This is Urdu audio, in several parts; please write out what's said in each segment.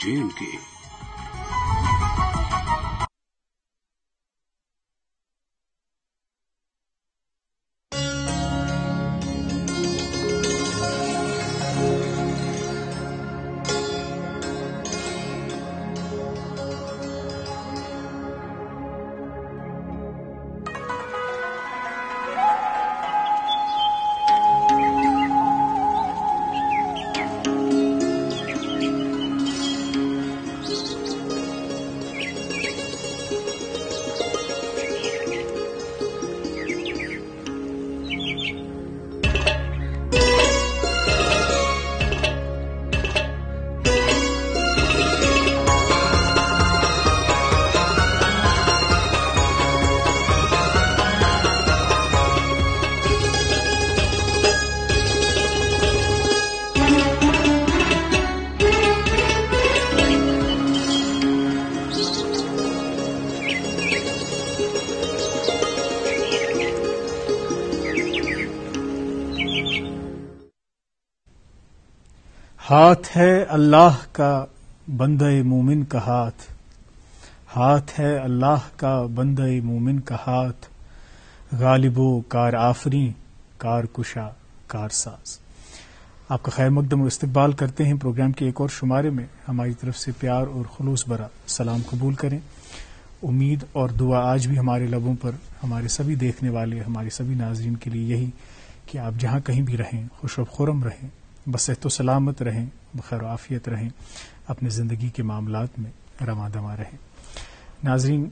J&K। ہاتھ ہے اللہ کا بندہ مومن کا ہاتھ، ہاتھ ہے اللہ کا بندہ مومن کا ہاتھ، غالب و کار آفریں کار کشا کار ساز۔ آپ کا خیر مقدم و استقبال کرتے ہیں پروگرام کے ایک اور شمارے میں۔ ہماری طرف سے پیار اور خلوص بھرا سلام قبول کریں۔ امید اور دعا آج بھی ہمارے لبوں پر ہمارے سبھی دیکھنے والے، ہمارے سبھی ناظرین کے لیے یہی کہ آپ جہاں کہیں بھی رہیں خوش و خرم رہیں، بصحت و سلامت رہیں، بخیر و عافیت رہیں، اپنے زندگی کے معاملات میں رواں دواں رہیں۔ ناظرین،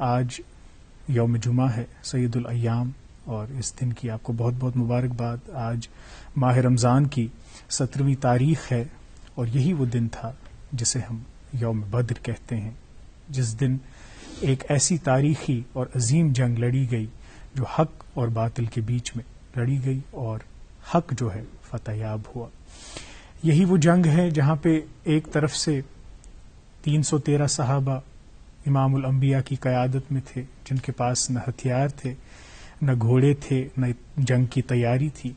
آج یوم جمعہ ہے، سید الایام، اور اس دن کی آپ کو بہت بہت مبارکباد۔ آج ماہ رمضان کی 17ویں تاریخ ہے، اور یہی وہ دن تھا جسے ہم یوم بدر کہتے ہیں، جس دن ایک ایسی تاریخی اور عظیم جنگ لڑی گئی جو حق اور باطل کے بیچ میں لڑی گئی، اور حق جو ہے فتح یاب ہوا۔ یہی وہ جنگ ہے جہاں پہ ایک طرف سے 313 صحابہ امام الانبیاء کی قیادت میں تھے، جن کے پاس نہ ہتھیار تھے، نہ گھوڑے تھے، نہ جنگ کی تیاری تھی،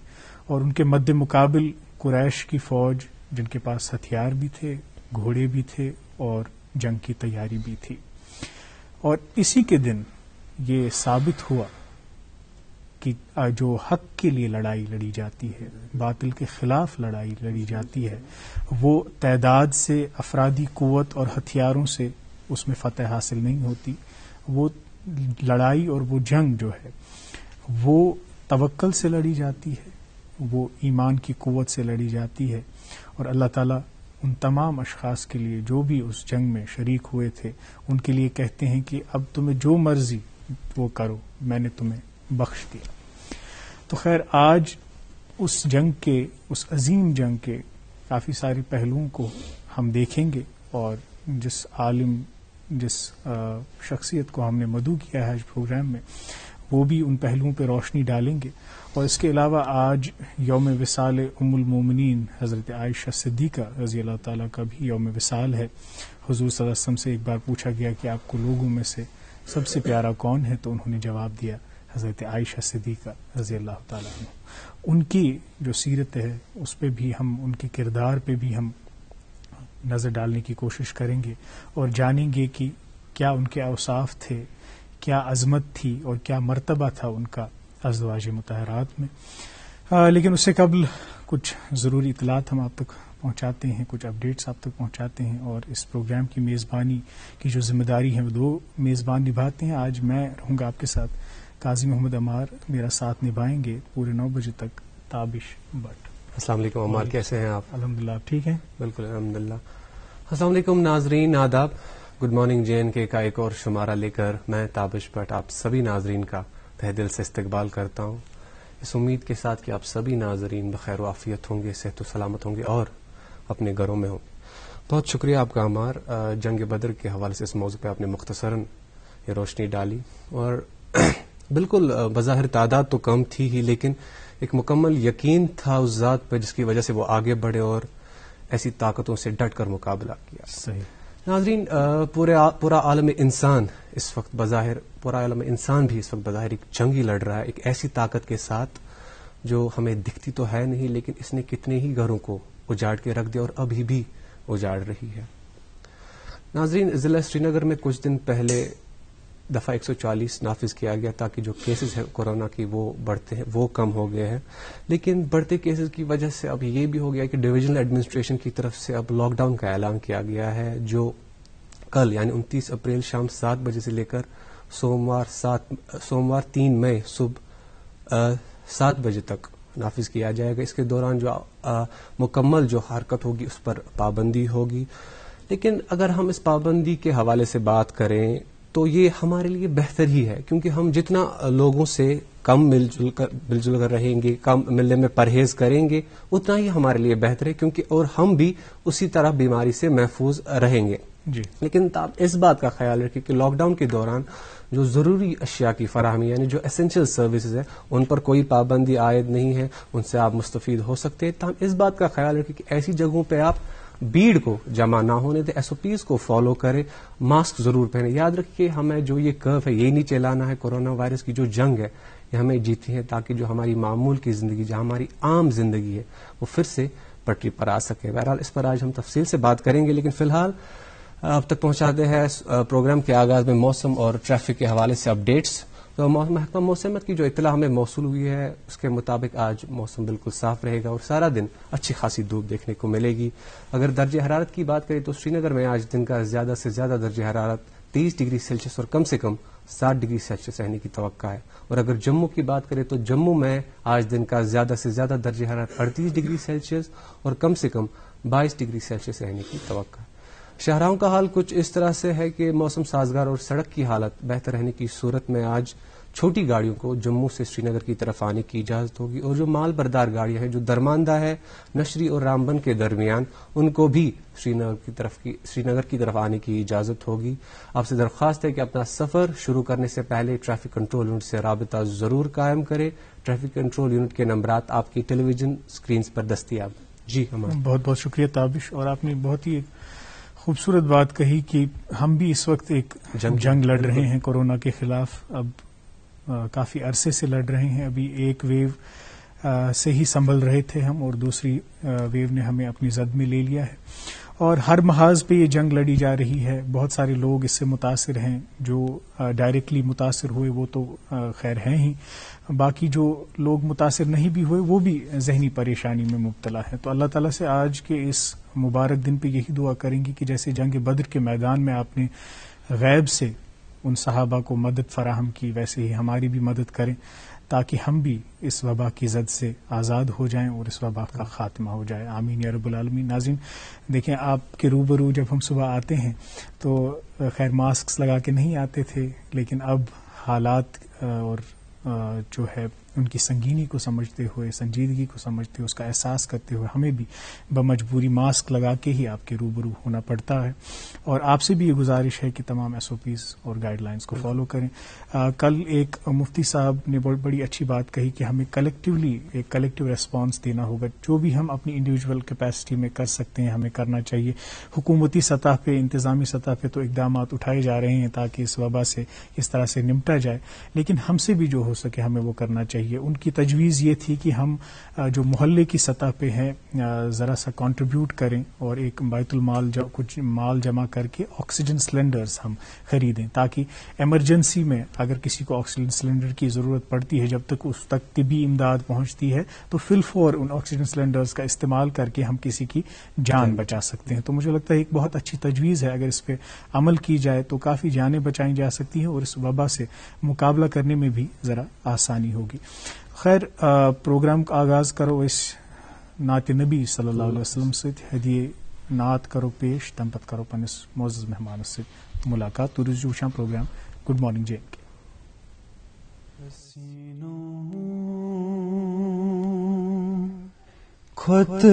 اور ان کے مد مقابل قریش کی فوج، جن کے پاس ہتھیار بھی تھے، گھوڑے بھی تھے، اور جنگ کی تیاری بھی تھی۔ اور اسی کے دن یہ ثابت ہوا کہ جو حق کے لیے لڑائی لڑی جاتی ہے، باطل کے خلاف لڑائی لڑی جاتی ہے، وہ تعداد سے، افرادی قوت اور ہتھیاروں سے اس میں فتح حاصل نہیں ہوتی۔ وہ لڑائی اور وہ جنگ جو ہے وہ توکل سے لڑی جاتی ہے، وہ ایمان کی قوت سے لڑی جاتی ہے، اور اللہ تعالیٰ ان تمام اشخاص کے لیے جو بھی اس جنگ میں شریک ہوئے تھے، ان کے لیے کہتے ہیں کہ اب تمہیں جو مرضی وہ کرو، میں نے تمہیں بخش دیا۔ تو خیر، آج اس جنگ کے، اس عظیم جنگ کے کافی سارے پہلوؤں کو ہم دیکھیں گے، اور جس عالم، جس شخصیت کو ہم نے مدعو کیا ہے آج پروگرام میں، وہ بھی ان پہلوؤں پہ روشنی ڈالیں گے۔ اور اس کے علاوہ آج یوم وصال ام المومنین حضرت عائشہ صدیقہ رضی اللہ تعالیٰ کا بھی یوم وصال ہے۔ حضور صلی اللہ علیہ وسلم سے ایک بار پوچھا گیا کہ آپ کو لوگوں میں سے سب سے پیارا کون ہے، تو انہوں نے جواب دیا حضرت عائشہ صدیقہ رضی اللہ تعالیٰ عنہ۔ ان کی جو سیرت ہے اس پہ بھی ہم، ان کے کردار پہ بھی ہم نظر ڈالنے کی کوشش کریں گے، اور جانیں گے کہ کیا ان کے اوصاف تھے، کیا عظمت تھی، اور کیا مرتبہ تھا ان کا ازواج مطہرات میں۔ لیکن اس سے قبل کچھ ضروری اطلاعات ہم آپ تک پہنچاتے ہیں، کچھ اپڈیٹس آپ تک پہنچاتے ہیں، اور اس پروگرام کی میزبانی کی جو ذمہ داری ہے وہ دو میزبان نبھاتے ہیں۔ آج میں رہوں گا آپ کے ساتھ، قاضی محمد عمار میرا ساتھ نبھائیں گے پورے 9 بجے تک، تابش بٹ۔ السلام علیکم عمار، کیسے ہیں آپ؟ الحمدللہ، آپ ٹھیک ہیں؟ بالکل الحمدللہ۔ السلام علیکم ناظرین، آداب۔ گڈ مارننگ J&K کا ایک اور شمارہ لے کر میں تابش بٹ آپ سبھی ناظرین کا تہ دل سے استقبال کرتا ہوں، اس امید کے ساتھ کہ آپ سبھی ناظرین بخیر و عافیت ہوں گے، صحت و سلامت ہوں گے، اور اپنے گھروں میں ہوں۔ بہت شکریہ آپ کا عمار، جنگ بدر کے حوالے سے اس موضوع پہ آپ نے مختصراً یہ روشنی ڈالی، اور بالکل بظاہر تعداد تو کم تھی ہی، لیکن ایک مکمل یقین تھا اس ذات پہ جس کی وجہ سے وہ آگے بڑھے اور ایسی طاقتوں سے ڈٹ کر مقابلہ کیا۔ صحیح ناظرین، پورا عالم انسان اس وقت بظاہر، پورا عالم انسان بھی اس وقت بظاہر ایک جنگ ہی لڑ رہا ہے، ایک ایسی طاقت کے ساتھ جو ہمیں دکھتی تو ہے نہیں، لیکن اس نے کتنے ہی گھروں کو اجاڑ کے رکھ دیا اور ابھی بھی اجاڑ رہی ہے. ناظرین، ضلع سری نگر میں کچھ دن پہلے دفعہ 140 نافذ کیا گیا تاکہ جو کیسز ہیں کورونا کی وہ بڑھتے ہیں وہ کم ہو گئے ہیں، لیکن بڑھتے کیسز کی وجہ سے اب یہ بھی ہو گیا کہ ڈویژنل ایڈمنسٹریشن کی طرف سے اب لاک ڈاؤن کا اعلان کیا گیا ہے، جو کل یعنی 29 اپریل شام 7 بجے سے لے کر سوموار 3 مئی صبح 7 بجے تک نافذ کیا جائے گا. اس کے دوران جو مکمل جو حرکت ہوگی اس پر پابندی ہوگی. لیکن اگر ہم اس پابندی کے حوالے سے بات کریں تو یہ ہمارے لیے بہتر ہی ہے، کیونکہ ہم جتنا لوگوں سے کم مل جل کر رہیں گے، کم ملنے میں پرہیز کریں گے، اتنا ہی ہمارے لیے بہتر ہے، کیونکہ اور ہم بھی اسی طرح بیماری سے محفوظ رہیں گے. جی. لیکن اس بات کا خیال رکھیں کہ لاک ڈاؤن کے دوران جو ضروری اشیاء کی فراہمی یعنی جو اسینشل سروسز ہیں ان پر کوئی پابندی عائد نہیں ہے، ان سے آپ مستفید ہو سکتے ہیں. تاہم اس بات کا خیال رکھیں کہ ایسی جگہوں پہ آپ بھیڑ کو جمع نہ ہونے دیں، ایس او پیز کو فالو کریں، ماسک ضرور پہنیں. یاد رکھیے ہمیں جو یہ کرو ہے یہ نیچے لانا ہے. کورونا وائرس کی جو جنگ ہے یہ ہمیں جیتی ہے تاکہ جو ہماری معمول کی زندگی، جو ہماری عام زندگی ہے وہ پھر سے پٹری پر آ سکے. بہرحال اس پر آج ہم تفصیل سے بات کریں گے، لیکن فی الحال اب تک پہنچاتے ہیں پروگرام کے آغاز میں موسم اور ٹریفک کے حوالے سے اپڈیٹس. تو محکمہ موسمیات کی جو اطلاع ہمیں موصول ہوئی ہے اس کے مطابق آج موسم بالکل صاف رہے گا اور سارا دن اچھی خاصی دھوپ دیکھنے کو ملے گی. اگر درجہ حرارت کی بات کریں تو سری نگر میں آج دن کا زیادہ سے زیادہ درجہ حرارت 23 ڈگری سیلسیس اور کم سے کم 60 ڈگری سیلسیس رہنے کی توقع ہے. اور اگر جموں کی بات کریں تو جموں میں آج دن کا زیادہ سے زیادہ درجہ حرارت 38 ڈگری سیلسیس اور کم سے کم 22 ڈگری سیلسیس رہنے کی توقع ہے. شاہراہوں کا حال کچھ اس طرح سے ہے کہ موسم سازگار اور سڑک کی حالت بہتر رہنے کی صورت میں آج چھوٹی گاڑیوں کو جموں سے سری نگر کی طرف آنے کی اجازت ہوگی، اور جو مال بردار گاڑیاں ہیں جو درماندہ ہے نشری اور رامبن کے درمیان ان کو بھی سری نگر کی طرف آنے کی اجازت ہوگی. آپ سے درخواست ہے کہ اپنا سفر شروع کرنے سے پہلے ٹریفک کنٹرول یونٹ سے رابطہ ضرور قائم کریں. ٹریفک کنٹرول یونٹ کے نمبرات آپ کی ٹیلی ویژن اسکرینز پر دستیاب. جی بہت بہت شکریہ تابش. اور آپ نے بہت ہی خوبصورت بات کہی کہ ہم بھی اس وقت ایک جنگ لڑ رہے ہیں کورونا کے خلاف. اب کافی عرصے سے لڑ رہے ہیں. ابھی ایک ویو سے ہی سنبھل رہے تھے ہم اور دوسری ویو نے ہمیں اپنی زد میں لے لیا ہے اور ہر محاذ پہ یہ جنگ لڑی جا رہی ہے. بہت سارے لوگ اس سے متاثر ہیں، جو ڈائریکٹلی متاثر ہوئے وہ تو خیر ہیں ہی، باقی جو لوگ متاثر نہیں بھی ہوئے وہ بھی ذہنی پریشانی میں مبتلا ہے. تو اللہ تعالیٰ سے آج کے اس مبارک دن پہ یہی دعا کریں گی کہ جیسے جنگ بدر کے میدان میں آپ نے غیب سے ان صحابہ کو مدد فراہم کی، ویسے ہی ہماری بھی مدد کریں تاکہ ہم بھی اس وبا کی زد سے آزاد ہو جائیں اور اس وبا کا خاتمہ ہو جائے. آمین یا رب العالمین. ناظرین دیکھیں، آپ کے روبرو جب ہم صبح آتے ہیں تو خیر ماسکس لگا کے نہیں آتے تھے، لیکن اب حالات اور جو ہے ان کی سنگینی کو سمجھتے ہوئے، سنجیدگی کو سمجھتے ہوئے، اس کا احساس کرتے ہوئے ہمیں بھی بمجبوری ماسک لگا کے ہی آپ کے روبرو ہونا پڑتا ہے. اور آپ سے بھی یہ گزارش ہے کہ تمام ایس او پیز اور گائیڈ لائنز کو فالو کریں. کل ایک مفتی صاحب نے بڑی اچھی بات کہی کہ ہمیں کلیکٹیولی ایک کلیکٹیو ریسپانس دینا ہوگا. جو بھی ہم اپنی انڈیویجول کیپیسٹی میں کر سکتے ہیں ہمیں کرنا چاہیے. حکومتی سطح پہ، انتظامی سطح پہ تو اقدامات اٹھائے جا رہے ہیں تاکہ اس وبا سے اس طرح سے نمٹا جائے، لیکن ہم سے بھی جو ہو سکے ہمیں وہ کرنا چاہیے. ان کی تجویز یہ تھی کہ ہم جو محلے کی سطح پہ ہیں ذرا سا کنٹریبیوٹ کریں اور ایک بیت المال کچھ مال جمع کر کے آکسیجن سلنڈرز ہم خریدیں تاکہ ایمرجنسی میں اگر کسی کو آکسیجن سلنڈر کی ضرورت پڑتی ہے، جب تک اس تک طبی امداد پہنچتی ہے تو فی الفور ان آکسیجن سلنڈرز کا استعمال کر کے ہم کسی کی جان بچا سکتے ہیں. تو مجھے لگتا ہے ایک بہت اچھی تجویز ہے، اگر اس پہ عمل کی جائے تو کافی جانیں بچائی جا سکتی ہیں اور اس وبا سے مقابلہ کرنے میں بھی ذرا آسانی ہوگی. خیر، پروگرام کا آغاز کرو اس نعت نبی صلی اللہ علیہ وسلم سے. ہدیے نعت کرو پیش، تم پت کرو پنس معزز مہمان سے ملاقات. تو رجوع وچھان پروگرام گڈ مارننگ جے کے. خط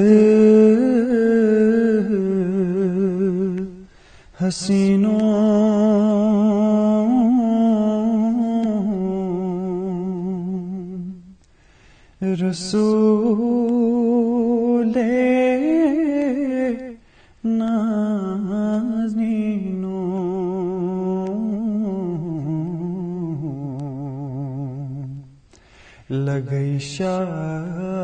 حسینوں رسول نازنینوں لگئی شاہ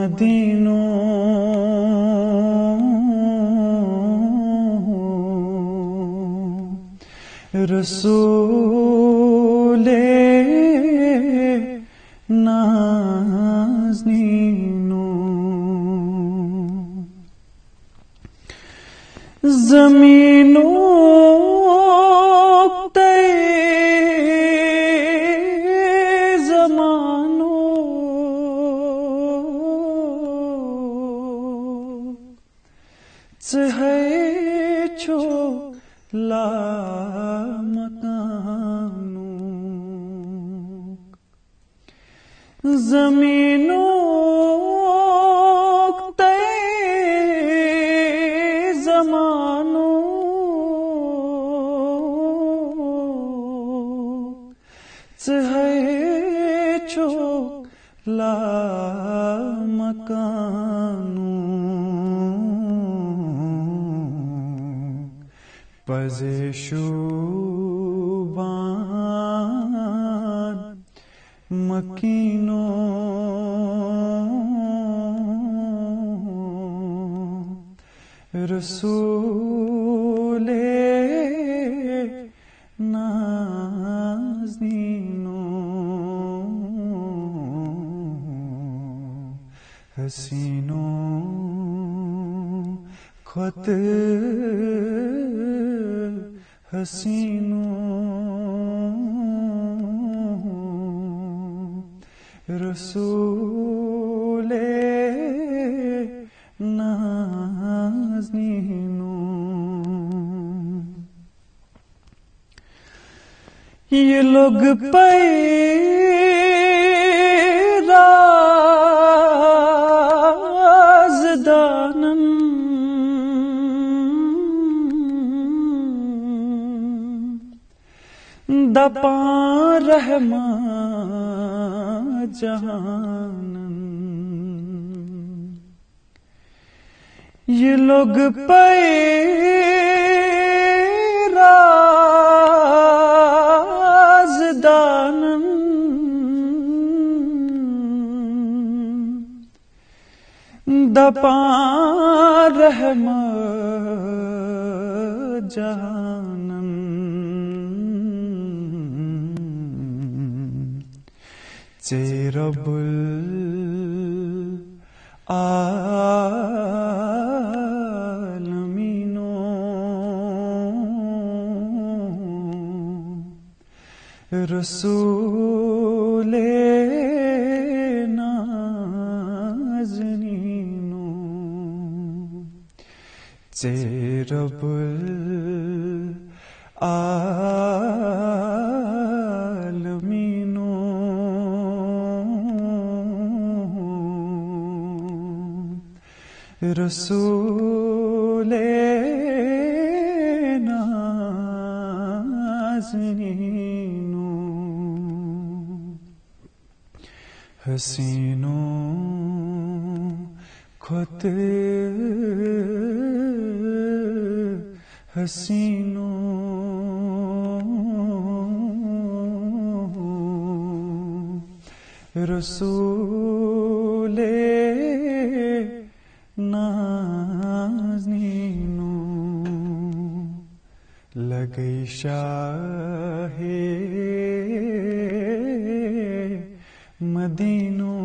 مدینوں رسول نازنینوں زمینوں لا مکانوں زمینوں تے زمانوں ہے چھو لا مکانوں پزشوبان مکینوں رسول نازنینوں حسینوں خط حسینوں رسول نازنینوں یہ لوگ رازدانن دپاں رحماں جہانن یہ لوگ رازدانن دپاں رحماں جہانن رب العالمینوں رسول نازنینوں رب العالمینوں رسول نازنینوں حسینوں خط حسینوں رسول نازنینوں لگئی شاہ مدینوں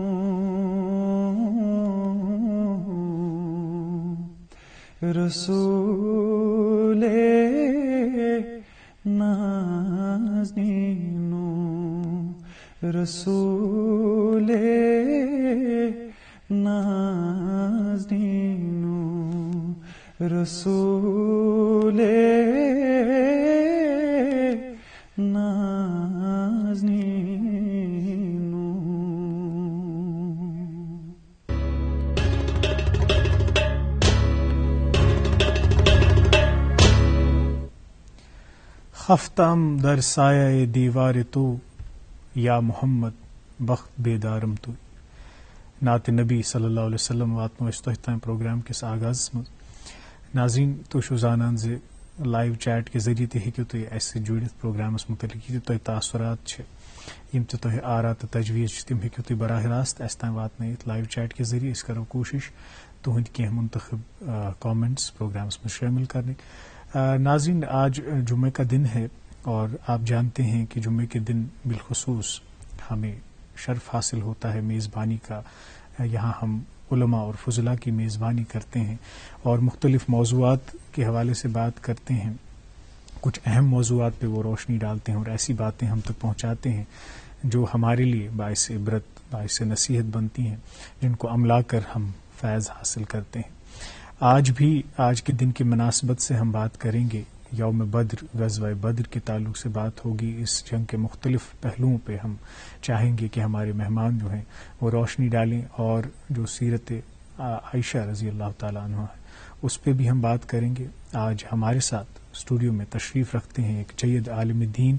رسول نازنینوں رسول نازنینوں رسول نازنینوں خفتم در سایہ دیوار تو یا محمد بخت بیدارم تو نعت نبی صلی اللہ علیہ وسلم واتنو استحتام پروگرام کس آغاز مز ناظرین تو شو زانان زِ لائیو چیٹ کے ذریعے تہ ہیکو تُہۍ اسہِ سۭتۍ جُڑِتھ پروگرامس متعلق یہ تۄہہِ تاثرات چھِ یم تہِ تۄہہِ آرا تہٕ تجویٖز چھِ تِم ہیٚکِو تُہۍ براہ راست اَسہِ تام واتنٲیِتھ لایِو چیٹ کے ذریعے. أسۍ کَرو کوٗشِش تُہٕنٛدۍ کینٛہہ منتخب کامنٹس پروگرامس میں شامل کرنے. ناظرین, آج جمعے کا دن ہے اور آپ جانتے ہیں کہ جمعے کے دن بالخصوص ہمیں شرف حاصل ہوتا ہے میزبانی کا. یہاں ہم علماء اور فضلاء کی میزبانی کرتے ہیں اور مختلف موضوعات کے حوالے سے بات کرتے ہیں. کچھ اہم موضوعات پہ وہ روشنی ڈالتے ہیں اور ایسی باتیں ہم تک پہنچاتے ہیں جو ہمارے لیے باعث عبرت, باعث نصیحت بنتی ہیں, جن کو عملا کر ہم فیض حاصل کرتے ہیں. آج بھی آج کے دن کی مناسبت سے ہم بات کریں گے یوم بدر, غزوہ بدر کے تعلق سے بات ہوگی. اس جنگ کے مختلف پہلوؤں پہ ہم چاہیں گے کہ ہمارے مہمان جو ہیں وہ روشنی ڈالیں, اور جو سیرت عائشہ رضی اللہ تعالیٰ عنہ ہے اس پہ بھی ہم بات کریں گے. آج ہمارے ساتھ اسٹوڈیو میں تشریف رکھتے ہیں ایک جید عالم دین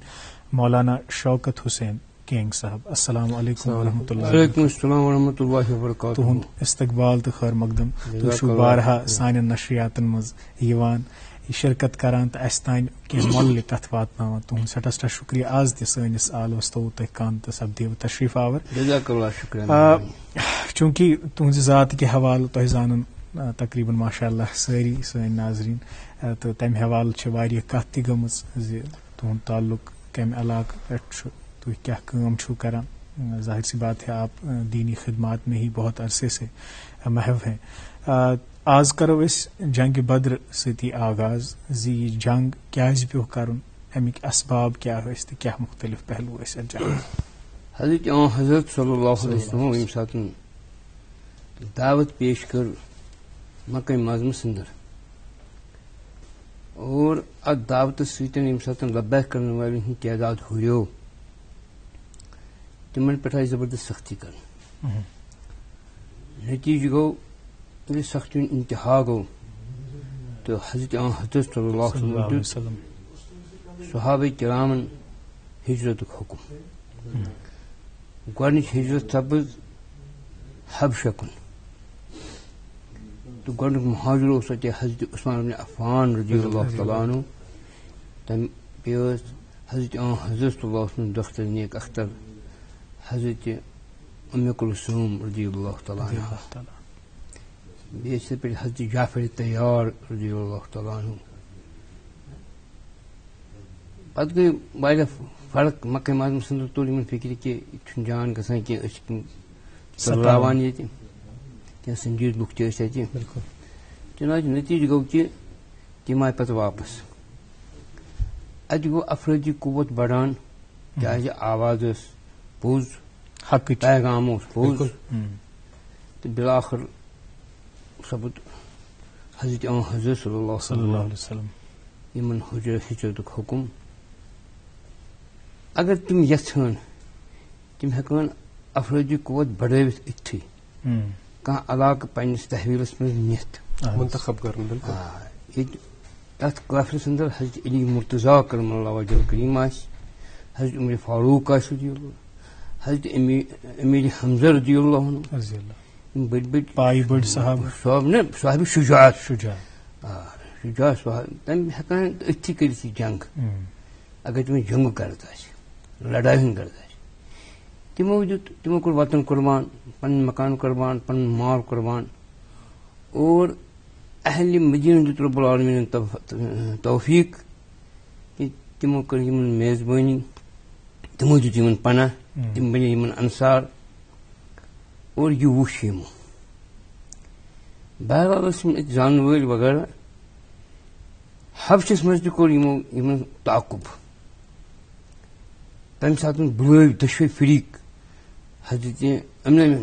مولانا شوکت حسین کینگ صاحب. السلام علیکم ورحمۃ اللہ. وعلیکم السلام ورحمۃ اللہ وبرکاتہ. تہند استقبال تو خیر مقدم. تُہۍ چھِو بارہا سانٮ۪ن نشریاتن منٛز یِوان شرکت کران تو اس تان کینٛہہ مۄلہِ کتھ واتناوان. تُہُنٛد سٮ۪ٹھاہ سٮ۪ٹھاہ شُکریہ. آز تہِ سٲنِس عالمس تھوٚوُ تۄہہِ کن تہٕ سپدیو تشریف آور. جزاک اللہ شکریہ. چوٗنٛکہِ تُہنٛزِ ذات کہِ حوالہٕ تۄہہِ زانن تقریباً ماشاء اللہ سٲری سٲنۍ ناظریٖن, تہٕ تمہِ حوالہٕ چھِ واریاہ کتھ تہِ گٔمٕژ زِ تُہُنٛد تعلق کمہِ علاقہٕ پٮ۪ٹھ چھُ, تُہۍ کیٛاہ کٲم چھِو کران. ظاہر سی بات ہے آپ دینی خدمات میں ہی بہت عرصے سے محو ہیں. آز کرو أسۍ جنگ بدر سۭتی آغاز زِ یہِ جنگ کیٛازِ پیوٚو کرُن, امیِکۍ اسباب کیٛاہ ٲسۍ تہٕ کیٛاہ مختلف پہلو ٲسۍ اَتھ جنگس. حضرت صلی اللہ علیہ وسلم ییٚمہِ ساتہٕ دعوت پیش کٔر مکہ معظمس اندر, اور اتھ دعوتس سۭتۍ ییٚمہِ ساتہٕ لبیک کرن والٮ۪ن ہُنٛد تعداد ہُریو, تمن پٮ۪ٹھ آیہِ زبردست سختی کرنہٕ. نتیجہ گوٚو ییٚلہِ سختی ہُنٛد انتہا گوٚو تہٕ حضرت صلی اللہ علیہ وسلم دیُت صحابہ کرامن ہجرتُک حکم. گۄڈنِچ ہجرت سپٕز حبشہ کُن, تہٕ گۄڈنیُک مہاجر اوس اَتہِ حضرت عثمان بن عفان رضی اللہ تعالیٰ عنہ. تمہِ بیٚیہِ ٲس حضرت صلی اللہ علیہ وسلم دختر نیک اختر حضرت ام کلثوم رضی اللہ تعالیٰ عنہ. بیٚیہِ ٲسۍ یِتھٕے پٲٹھۍ حضرت جعفر طیار رضی اللہ تعالیٰ عنہ. پتہٕ گٔے واریاہ فرق. مکہ معظمس اندر توٚر یِمن فکرِ کہِ یہِ چھُنہٕ جان گژھان کینٛہہ, أسۍ چھِ ژٔلراوان ییٚتہِ, کینٛہہ سنجیٖد لُکھ تہِ ٲسۍ اَتہِ. چنانچہ نتیجہ گوٚو کہِ تِم آیہِ پتہٕ واپس. اتہِ گوٚو افرٲدی قوت بڑان کیٛازِ آواز ٲس پوٚز, حقٕچ پیغام اوس پوٚز, تہٕ بِلاخر سپُد حضرت صلی اللہ علیہ وسلم یِمن ہجرتُک حکم. اگر تِم یژھان تِم ہٮ۪کان افرٲدی قوت بڑٲوِتھ أتھی کانٛہہ علاقہٕ پننِس تحویلس منٛز نِتھ منتخب کرن. بالکل ییٚتہِ تتھ قافلس اندر حضرت علی مرتضیٰ کرم اللہ وجہ الکریم آسہِ, حضرت عمر فاروق آسہِ رضی اللہ, حضرت امیر حمزہ رضی اللہ عنہ, یِم بٔڑۍ بٔڑۍ پایہِ بٔڑۍ صحابہ, صاحب شجاعت شجاع, شجاع صاحب, تِم ہٮ۪کان أتھی کٔرِتھ یہِ جنگ اگر تِمن جنگُک غرض آسہِ, لڑایہِ ہُنٛد غرض آسہِ. تِمو کوٚر وطن قربان, پنُن مکان قربان, پنُن مال قربان, اور اہلِ مدیٖنہ دیُت رۄب العالمیٖنن توفیٖق کہِ تِمو کٔر یِمن میزبٲنی, تِمو دیُت یِمن پناہ, تِم بنے یِمن انصار, اور یہِ وُچھ یِمو. بہرحال ٲسۍ یِم اَتہِ زانن وٲلۍ وغیرہ. حبشس منٛز تہِ کوٚر یِمو یِمن تعاقُب. تمہِ ساتہٕ بُلٲوۍ دۄشوے فریٖق حضرت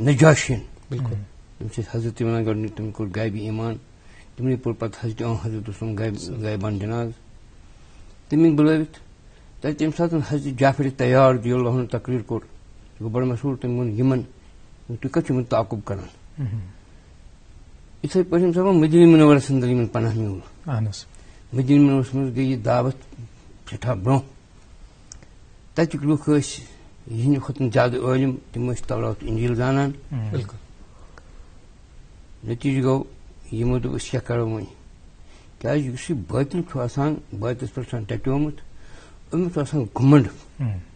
نجاشین, تِم چھِ حضرت ونان گۄڈٕنیُک تٔمۍ کوٚر غیبی ایمان, تِمنٕے پوٚر پتہٕ حضرت عثمان غیبان جناز, تٔمۍ بُلٲوِتھ. تتہِ تمہِ ساتہٕ حضرت جعفر طیار رضی اللہ عنہ تقریر کوٚر, سُہ گوٚو بڑٕ مشہوٗر. تٔمۍ ووٚن یِمن تُہۍ کتھ چھِو یِمن تعاقُب کران. یِتھٕے پٲٹھۍ ییٚمہِ ساتہٕ مدیٖنہ منورس اندر یِمن پناہ میوٗل. مدیٖنہ منورس منٛز گٔے یہِ دعوت سٮ۪ٹھاہ برونٛہہ. تتِکۍ لُکھ ٲسۍ یِہنٛدِ کھۄتہٕ زیادٕ عٲلِم, تِم ٲسۍ تورات انجیٖل زانان. بالکل. نتیجہ گوٚو یِمو دوٚپ أسۍ کیٛاہ کرو وۄنۍ, کیٛازِ یُس یہِ بٲطِل چھُ آسان, بٲطلس پٮ۪ٹھ چھُ آسان ٹٹیومُت, أمِس چھُ آسان گُمنڈ.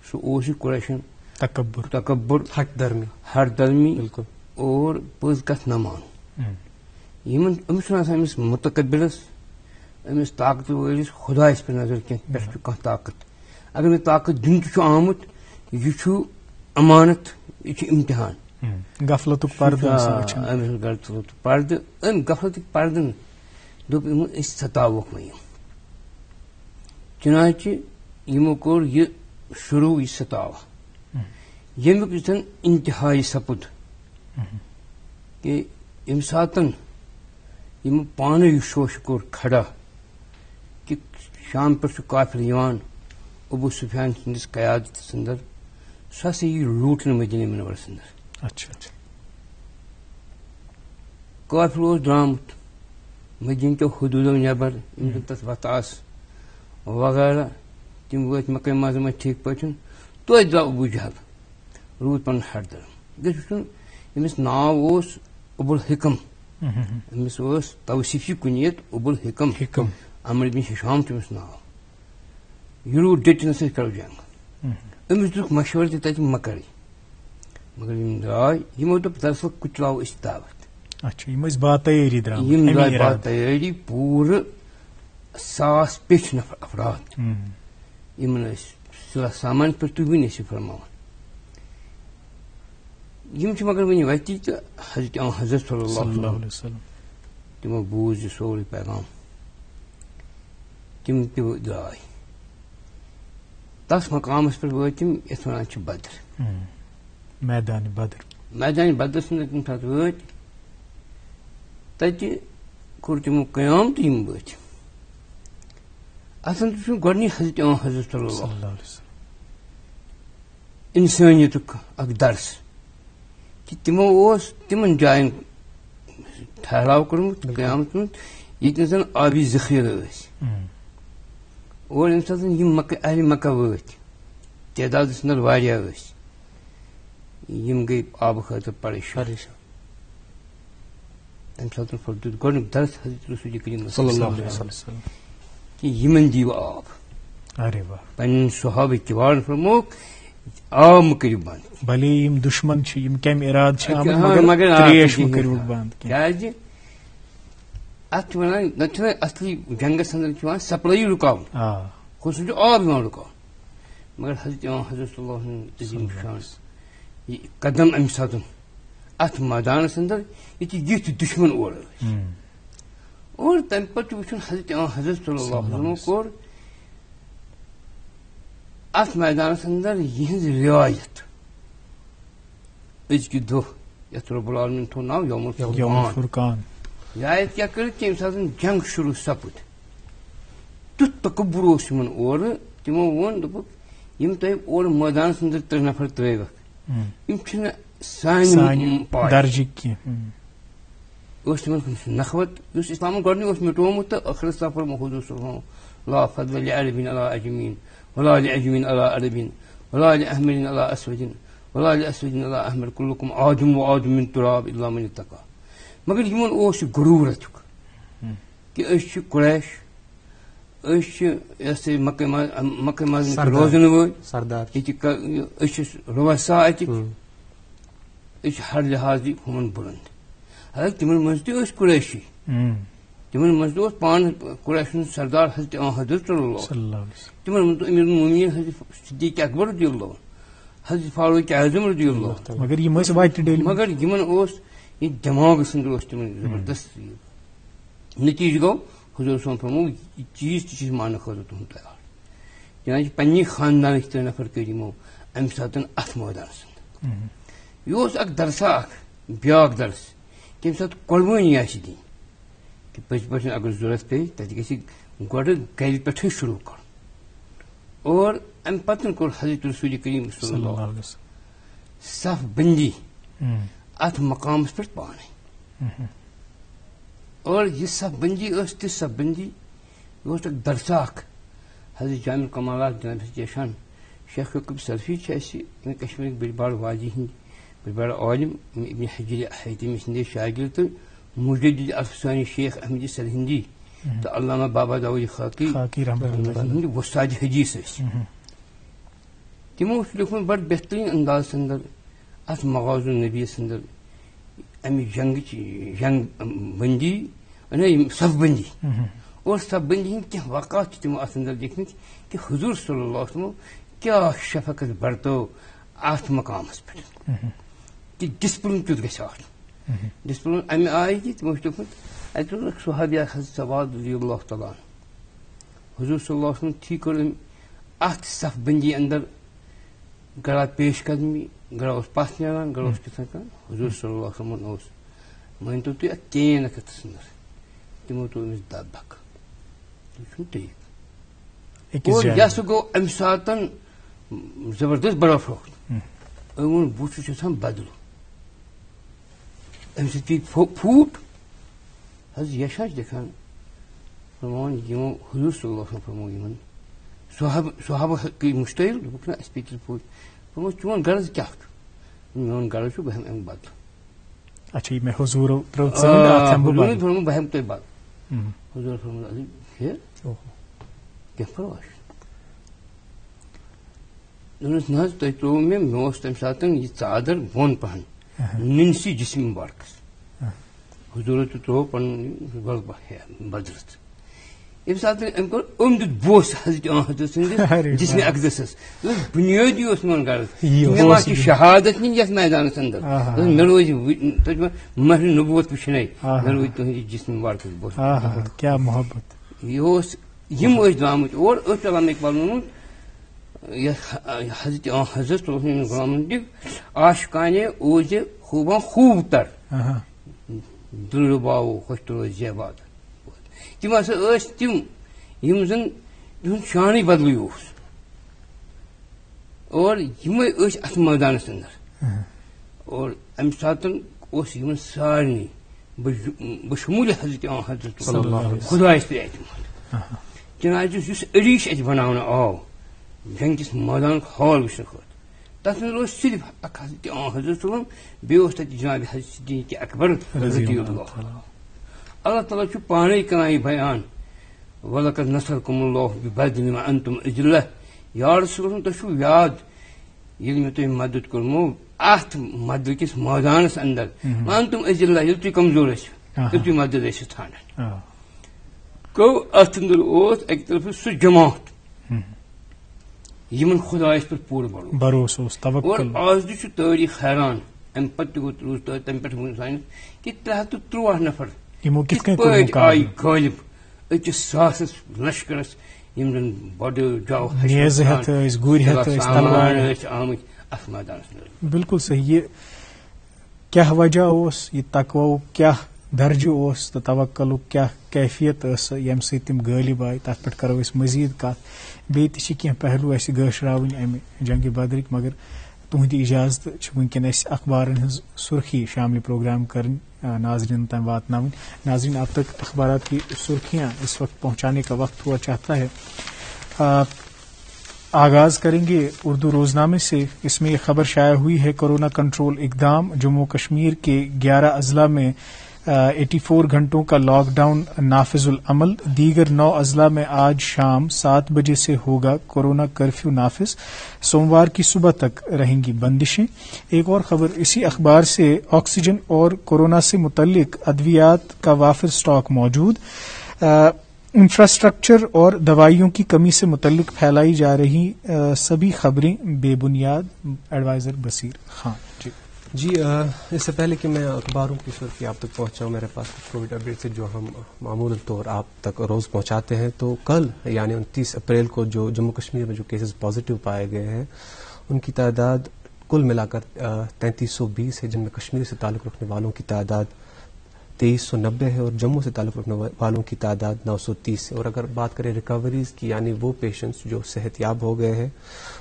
سُہ اوس یہِ قُریشن تکبر حق درمی ہر درمی بالکل اور پوز کتھ نہ مان أمس آسان أمس متکبرس أمس طاقت وٲلِس خۄدایس پہ نظر کینٛہہ پٮ۪ٹھ چھُ کانٛہہ طاقت اگر مےٚ طاقت دِنہٕ تہِ چھُ آمُت یہِ چھُ امانت یہِ چھُ امتحان غفلتُک پردٕ أمِس غفلتُک پردٕ أمۍ غفلتٕکۍ پردٕ نہٕ دوٚپ یِمو أسۍ ستاووکھ وۄنۍ یِم چنانچہِ یِمو کوٚر یہِ شروٗع یہِ ستاوا ییٚمیُک یُتھن انتہایی سپُد کہ ییٚمہِ ساتن یِمو پانے یہِ شوشہِ کوٚر کھڑا کہ شام پٮ۪ٹھ چھُ قافِلہٕ یِوان ابوٗ سفیان سٕنٛدِس قیادتس انٛدر سُہ ہسا یی لوٗٹنہٕ مدیٖنہ منورس انٛدر قافِلہٕ اوس درٛامُت مدیٖنہ کیو حدوٗدو نٮ۪بر یِم زن تتھ وتھ آسہٕ وغیرہ تِم وٲتۍ مکہ معظمہ ٹھیٖک پٲٹھۍ توتہِ درٛاو ابوٗ جہل روٗد پنُن ہردر گژھِ وٕچھُن أمِس ناو اوس ابوالحکم أمِس اوس توصیفی کُنیت ابوالحکم عمر بن ہشام چھُ أمِس ناو یہِ روٗد ڈٔٹِنس أسۍ کرو جنگ أمِس دیُتُکھ مشورٕ تہِ تتہِ مکرٕے مگر یِم درٛاے یِمو دوٚپ دراصل کُچلاوو أسۍ دعوت یِم ٲسۍ باتیٲری یِم درٛاے باتیٲری پوٗرٕ 100 پیٚٹھۍ نفر افراد یِمن ٲسۍ صلح سامان پٮ۪ٹھ تُہۍ ؤنۍ ٲسِو فرماوان یِم چھِ مگر وٕنہِ وتی تہٕ حضرت صلی اللہ علیہ وسلم تِمو بوٗز یہِ سورُے پیغام تِم تہِ درٛاے تتھ مقامس پٮ۪ٹھ وٲتۍ تِم یتھ ونان چھِ بدر میدانِ بدرس منٛز تِم ساتہٕ وٲتۍ تتہِ کوٚر تِمو قیام تہٕ یِم وٲتۍ اتھ انٛدر چھُ گۄڈٕنی حضرت صلی اللہ علیہ وسلم انسٲنیتُک اکھ درس کہ تِمو اوس تِمن جاین ٹھہراو کوٚرمُت قیامس منٛز ییٚتہِ زن آبی ذخیرٕ ٲسۍ اور ییٚمہِ ساتہٕ یِم اہلِ مکہ وٲتۍ تعدادس انٛدر واریاہ ٲسۍ یِم گٔے آبہٕ خٲطرٕ پریشان تمہِ ساتہٕ دیُت گۄڈنیُک درس حضرت رسول کریم صلی اللہ علیہ وسلم کہ یِمن دِیِو آب پنٕنٮ۪ن صحابہ کِبارن فرمووُکھ آب مہٕ کٔرِو بنٛد بھلے یِم دُشمن چھِ یِم کمہِ ارادٕ چھِ آمٕتۍ تریش مہٕ کٔرِو بنٛد کیٛازِ اتھ چھِ ونان نتہٕ چھُنہ اصلی جنگس انٛدر چھُ یِوان سپلاے رُکاوُن خصوٗصی چھُ آب یِوان رُکاوُن مگر حضرت صلی اللہ علیہ شان یہِ قدم امہِ ساتہٕ اتھ مٲدانس انٛدر ییٚتہِ یِتھۍ دُشمن اورٕ ٲسۍ اور تمہِ پتہٕ چھُ وٕچھُن حضرت صلی اللہ علیہ وسلم کوٚر اتھ مٲدانس انٛدر یِہنٛز رعایت أزکہِ دۄہ یتھ رۄب العالمیٖن تھوٚو ناو یوم الفرقان رعایت کیٛاہ کٔرِتھ کہِ ییٚمہِ ساتہٕ جنگ شروٗع سپُد تیُتھ تکبر اوس یِمن اورٕ تِمو ووٚن دوٚپُکھ یِم تۄہہِ اورٕ مٲدانس انٛدر 3 نفر ترٲوکھ یِم چھِنہٕ سانہِ درجٕکۍ کینٛہہ ٲس تِمن نخوت یُس اسلامن گۄڈنیُک اوس مٹومُت تہٕ ٲخرس تام فرموو حضوٗر صلی اللہ علیہ وسلم لا فضل لعرب علی عجم ولا لعجم علی عرب ولا لاحمر علی اسود ولا لاسود علی احمر كلكم آدم وآدم من تراب الا من اتقى مگر یِمن اوس یہِ غروٗرتُک کہِ أسۍ چھِ قریش أسۍ چھِ یۄس یہِ مکہ معظمہٕ روزن وٲلۍ ییٚتہِ أسۍ چھِ رؤسا اتہِ أسۍ چھِ ہر لحاظی ہُمن بُلند حالانکہِ تِمن منٛز تہِ ٲسۍ قریشی تِمن منٛز تہِ اوس پانہٕ قریش ہُنٛد سردار حضرت حضرت صلی اللہ تِمن منٛز امیر المومنیٖن حضرت صدیق اکبر رضی اللہ حضرت فاروق اعظم رضی اللہ مگر یِمن اوس یہ دٮ۪ماغس انٛدر اوس تِمن زبردست نتیجہٕ گوٚو حضوٗر صٲبن فرموو یہِ چیٖز تہِ چھِ ماننہٕ خٲطرٕ تُہُنٛد تیار چنانچہِ پننہِ خاندانٕکۍ 3 نفر کٔرۍ یِمو امہِ ساتہٕ اتھ مٲدانس انٛدر یہِ اوس اکھ درسا اکھ بیٛاکھ درس کہِ ییٚمہِ ساتہٕ قۄربٲنی آسہِ دِنۍ کہِ پٔزۍ پٲٹھۍ اگر ضروٗرت پیٚیہِ تتہِ گژھِ گۄڈٕ گرِ پٮ۪ٹھٕے شروٗع کرُن اور امہِ پتہٕ کوٚر حضرت رسول کریم صلی اللہ علیہ وسلم صف بندی اتھ مقامس پٮ۪ٹھ پانے اور یہِ صف بندی ٲس تِژھ صف بندی یہِ اوس اکھ درسا اکھ حضرت جامع الکمالات جناب جیشان شیخ یعقوب سلفی چھِ اَسہِ کشمیٖرٕکۍ بٔڑۍ بارٕ واجی ہٕنٛدۍ بٔڑۍ بارٕ عالم ابن حجر حیتمی سٕنٛدے شاگرد تہٕ مجدد الفسانی شیخ احمدی سرہندی تہٕ علامہ بابا داؤد خاقی ہٕنٛدۍ وۄستادِ حدیث ٲسۍ تمو لکھمت بڑ بہترین انداز اندر ات مغاز النبی اندر امہ جنگ بندی صف بندی اور صف بندی ہند کی واقعات تمو ات اندر لکھمت کہ حضور صلی اللہ علیہ وسلم کیا شفقت برتو ات مقامس پہ کہ ڈسپلن کیت گھس ڈسپلن امہ آئی کہ تمو لکھمت اتہ صحابیہ حضرت سواد رضی اللہ تعالیٰ حضور صلی اللہ علیہ وسلم ٹھیک کر ات صف بندی اندر گڑا پیش قدمی گڑا اس پاس نیران گڑا اس کتنا کر حضور صلی اللہ علیہ وسلم اس مانتو تھی کین کتس اندر تمو تو امس دبک ٹھیک اور یس گو ام ساتن زبردست بڑا فروخت امن بوچھ چھان بدل ام سی پھوٹ حض یشاش دکھان فرمان یمو حضور صلی اللہ علیہ وسلم فرمو یمن صحابہ کی مشتعل دوپک نا اس پیچھے پوچھ فرمو چون غرض کیا میون غرض چھ بہم ام بدل اچھا میں حضور فرمو بہم تو بدل حضور فرمو علی خیر کیا پرواہ دونس نہ تو تو میں موس تم ساتن یہ چادر بون پہن ننسی جسم مبارکس حضور تو پن بدرت ام سات ام کو بوس حضرت سند جسم اقدس بنیادی اس من غرض مے کی شہادت نہیں یس میدان اندر مے روز مہر نبوت وچھنے مے روز تو جسم مبارک بوس کیا محبت یم درامت اور علامہ اقبال ون حضرت غلام عاشقانے اوز خوباں خوب تر دل رباو خوش تو زیباد تم ہسا تم یم زن شانے بدل اور یم ات میدانس اندر اور ام ساتن یم سارے بشمول حضرت خدایس پہ اعتماد چنانچہ اس اڑیش ات بنانا آو جنگ کس میدان حال وچھنے خاطر تک مز صرف اک حضرت صلی بیس تک جناب حضرت صدیق اکبر رضی اللہ اللہ تعالیٰ چھ پانے کران بیان وَلَقَدْ نَصَرَكُمُ اللَّهُ بِبَدْرٍ وَأَنْتُمْ أَذِلَّةٌ یا رسول اللہ تہ یاد یل میں تہ مدد کرمو ات مدد کس میدانس اندر وَأَنْتُمْ أَذِلَّةٌ یل تہ کمزور یل تہ مدد ثانا گو ات اندر اک طرف سہ جماعت یمن خدایس پر پور بھروسہ اور آز چھ تاریخ حیران ام پتہ گو روز تم پہ سائنس کہ 313 نفر آئی غالب اکس ساسس لشکرس یم زن بڑ جو آمت ات میدانس بالکل صحیح یہ کیا وجہ اس یہ تقوی کیا درجہ اس تو توکل کیا کیفیت اس یم سی تم غالب آئی تر پہ کرو اس مزید کت بیٚیہِ تہِ چھِ پہلو اس گٲشراوٕنۍ امہِ جنگِ بدرٕکۍ مگر تہنٛدِ اجازت چھِ وٕنکٮ۪ن اسہِ اخبارن ہٕنٛز سرخی شامل پروگرام کرٕنۍ ناظرین تام واتناؤں. ناظرین اب تک اخبارات کی سرخیاں اس وقت پہنچانے کا وقت ہوا چاہتا ہے. آغاز کریں گے اردو روزنامے سے. اس میں یہ خبر شائع ہوئی ہے کورونا کنٹرول اقدام. جموں کشمیر کے 11 اضلاع میں 84 گھنٹوں کا لاک ڈاؤن نافذ العمل. دیگر 9 اضلاع میں آج شام 7 بجے سے ہوگا کورونا کرفیو نافذ. سوموار کی صبح تک رہیں گی بندشیں. ایک اور خبر اسی اخبار سے. آکسیجن اور کورونا سے متعلق ادویات کا وافر سٹاک موجود. انفراسٹرکچر اور دوائیوں کی کمی سے متعلق پھیلائی جا رہی سبھی خبریں بے بنیاد. ایڈوائزر بصیر خان. جی اس سے پہلے کہ میں اخباروں کی سرخی آپ تک پہنچاؤں میرے پاس کووڈ اپڈیٹ سے جو ہم معمول طور آپ تک روز پہنچاتے ہیں. تو کل یعنی 29 اپریل کو جو جموں کشمیر میں جو کیسز پازیٹیو پائے گئے ہیں ان کی تعداد کل ملا کر 3320 ہے، جن میں کشمیر سے تعلق رکھنے والوں کی تعداد 2390 ہے اور جموں سے تعلق رکھنے والوں کی تعداد 930 ہے. اور اگر بات کریں ریکوریز کی یعنی وہ پیشنٹس جو صحت یاب ہو گئے ہیں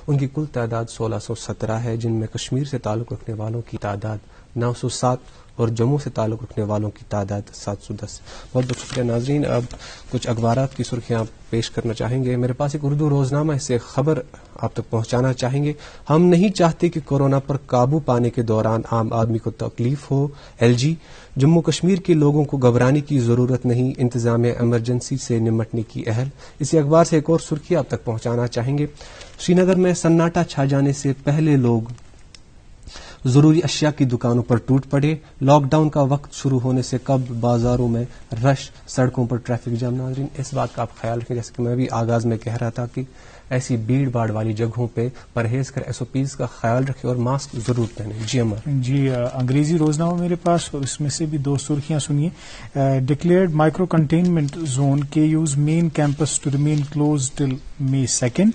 ان کی کل تعداد 1617 ہے، جن میں کشمیر سے تعلق رکھنے والوں کی تعداد 907 اور جموں سے تعلق رکھنے والوں کی تعداد 710. بہت بہت شکریہ ناظرین. اب کچھ اخبارات کی سرخیاں پیش کرنا چاہیں گے. میرے پاس ایک اردو روزنامہ ہے، اس سے ایک خبر آپ تک پہنچانا چاہیں گے. ہم نہیں چاہتے کہ کورونا پر قابو پانے کے دوران عام آدمی کو تکلیف ہو. LG جموں کشمیر کے لوگوں کو گھبرانے کی ضرورت نہیں، انتظامیہ ایمرجنسی سے نمٹنے کی اہل. اسی اخبار سے ایک اور سرخی آپ تک پہنچانا چاہیں گے. سری نگر میں سناٹا چھا جانے سے پہلے لوگ ضروری اشیاء کی دکانوں پر ٹوٹ پڑے. لاک ڈاؤن کا وقت شروع ہونے سے قبل بازاروں میں رش، سڑکوں پر ٹریفک جام. ناظرین اس بات کا آپ خیال رکھیں، جیسے کہ میں بھی آغاز میں کہہ رہا تھا کہ ایسی بھیڑ بھاڑ والی جگہوں پہ پرہیز کر SOPs کا خیال رکھیں اور ماسک ضرور پہنیں. جی امر جی انگریزی روزنامہ میرے پاس، اور اس میں سے بھی 2 سرخیاں سنیے. Declared micro containment zone KU's main campus to remain close till May 2.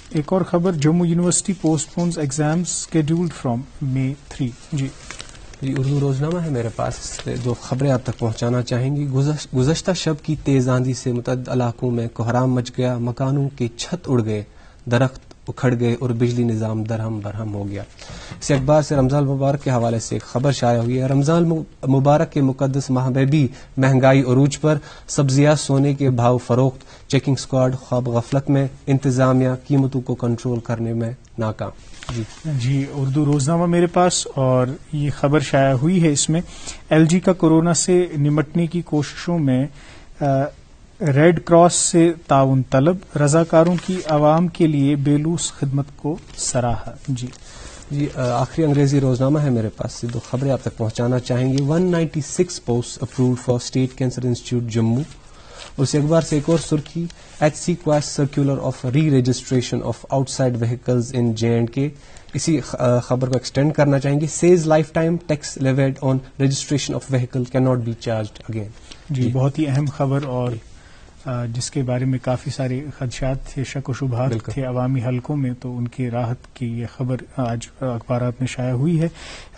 ایک اور خبر، Jammu university postpones exams scheduled from May 3. جی اردو روزنامہ ہے میرے پاس، اس سے 2 خبریں آپ تک پہنچانا چاہیں گی. گزشتہ شب کی تیز آندھی سے متعدد علاقوں میں کوہرام مچ گیا، مکانوں کے چھت اڑ گئے، درخت اکھڑ گئے اور بجلی نظام درہم برہم ہو گیا. اس اخبار سے رمضان مبارک کے حوالے سے ایک خبر شائع ہوئی ہے. رمضان مبارک کے مقدس ماہ میں بھی مہنگائی عروج پر، سبزیاں سونے کے بھاؤ فروخت، چیکنگ اسکواڈ خواب غفلت میں، انتظامیہ قیمتوں کو کنٹرول کرنے میں ناکام. جی اردو روزنامہ میرے پاس، اور یہ خبر شائع ہوئی ہے. اس میں LG کا کورونا سے نمٹنے کی کوششوں میں ریڈ کراس سے تعاون طلب، رضاکاروں کی عوام کے لیے بیلوس خدمت کو سراہا. جی آخری انگریزی روزنامہ ہے میرے پاس، سے 2 خبریں آپ تک پہنچانا چاہیں گے. 196 post approved for state cancer institute Jammu. اس اخبار سے ایک اور سرخی، HC quashes circular of re registration of outside vehicles in J&K. اسی خبر کو ایکسٹینڈ کرنا چاہیں گے. Says lifetime tax levied on registration of vehicle cannot be charged again. جی بہت ہی اہم خبر، اور جس کے بارے میں کافی سارے خدشات تھے، شک و شبہات تھے عوامی حلقوں میں، تو ان کی راحت کی یہ خبر آج اخبارات میں شائع ہوئی ہے.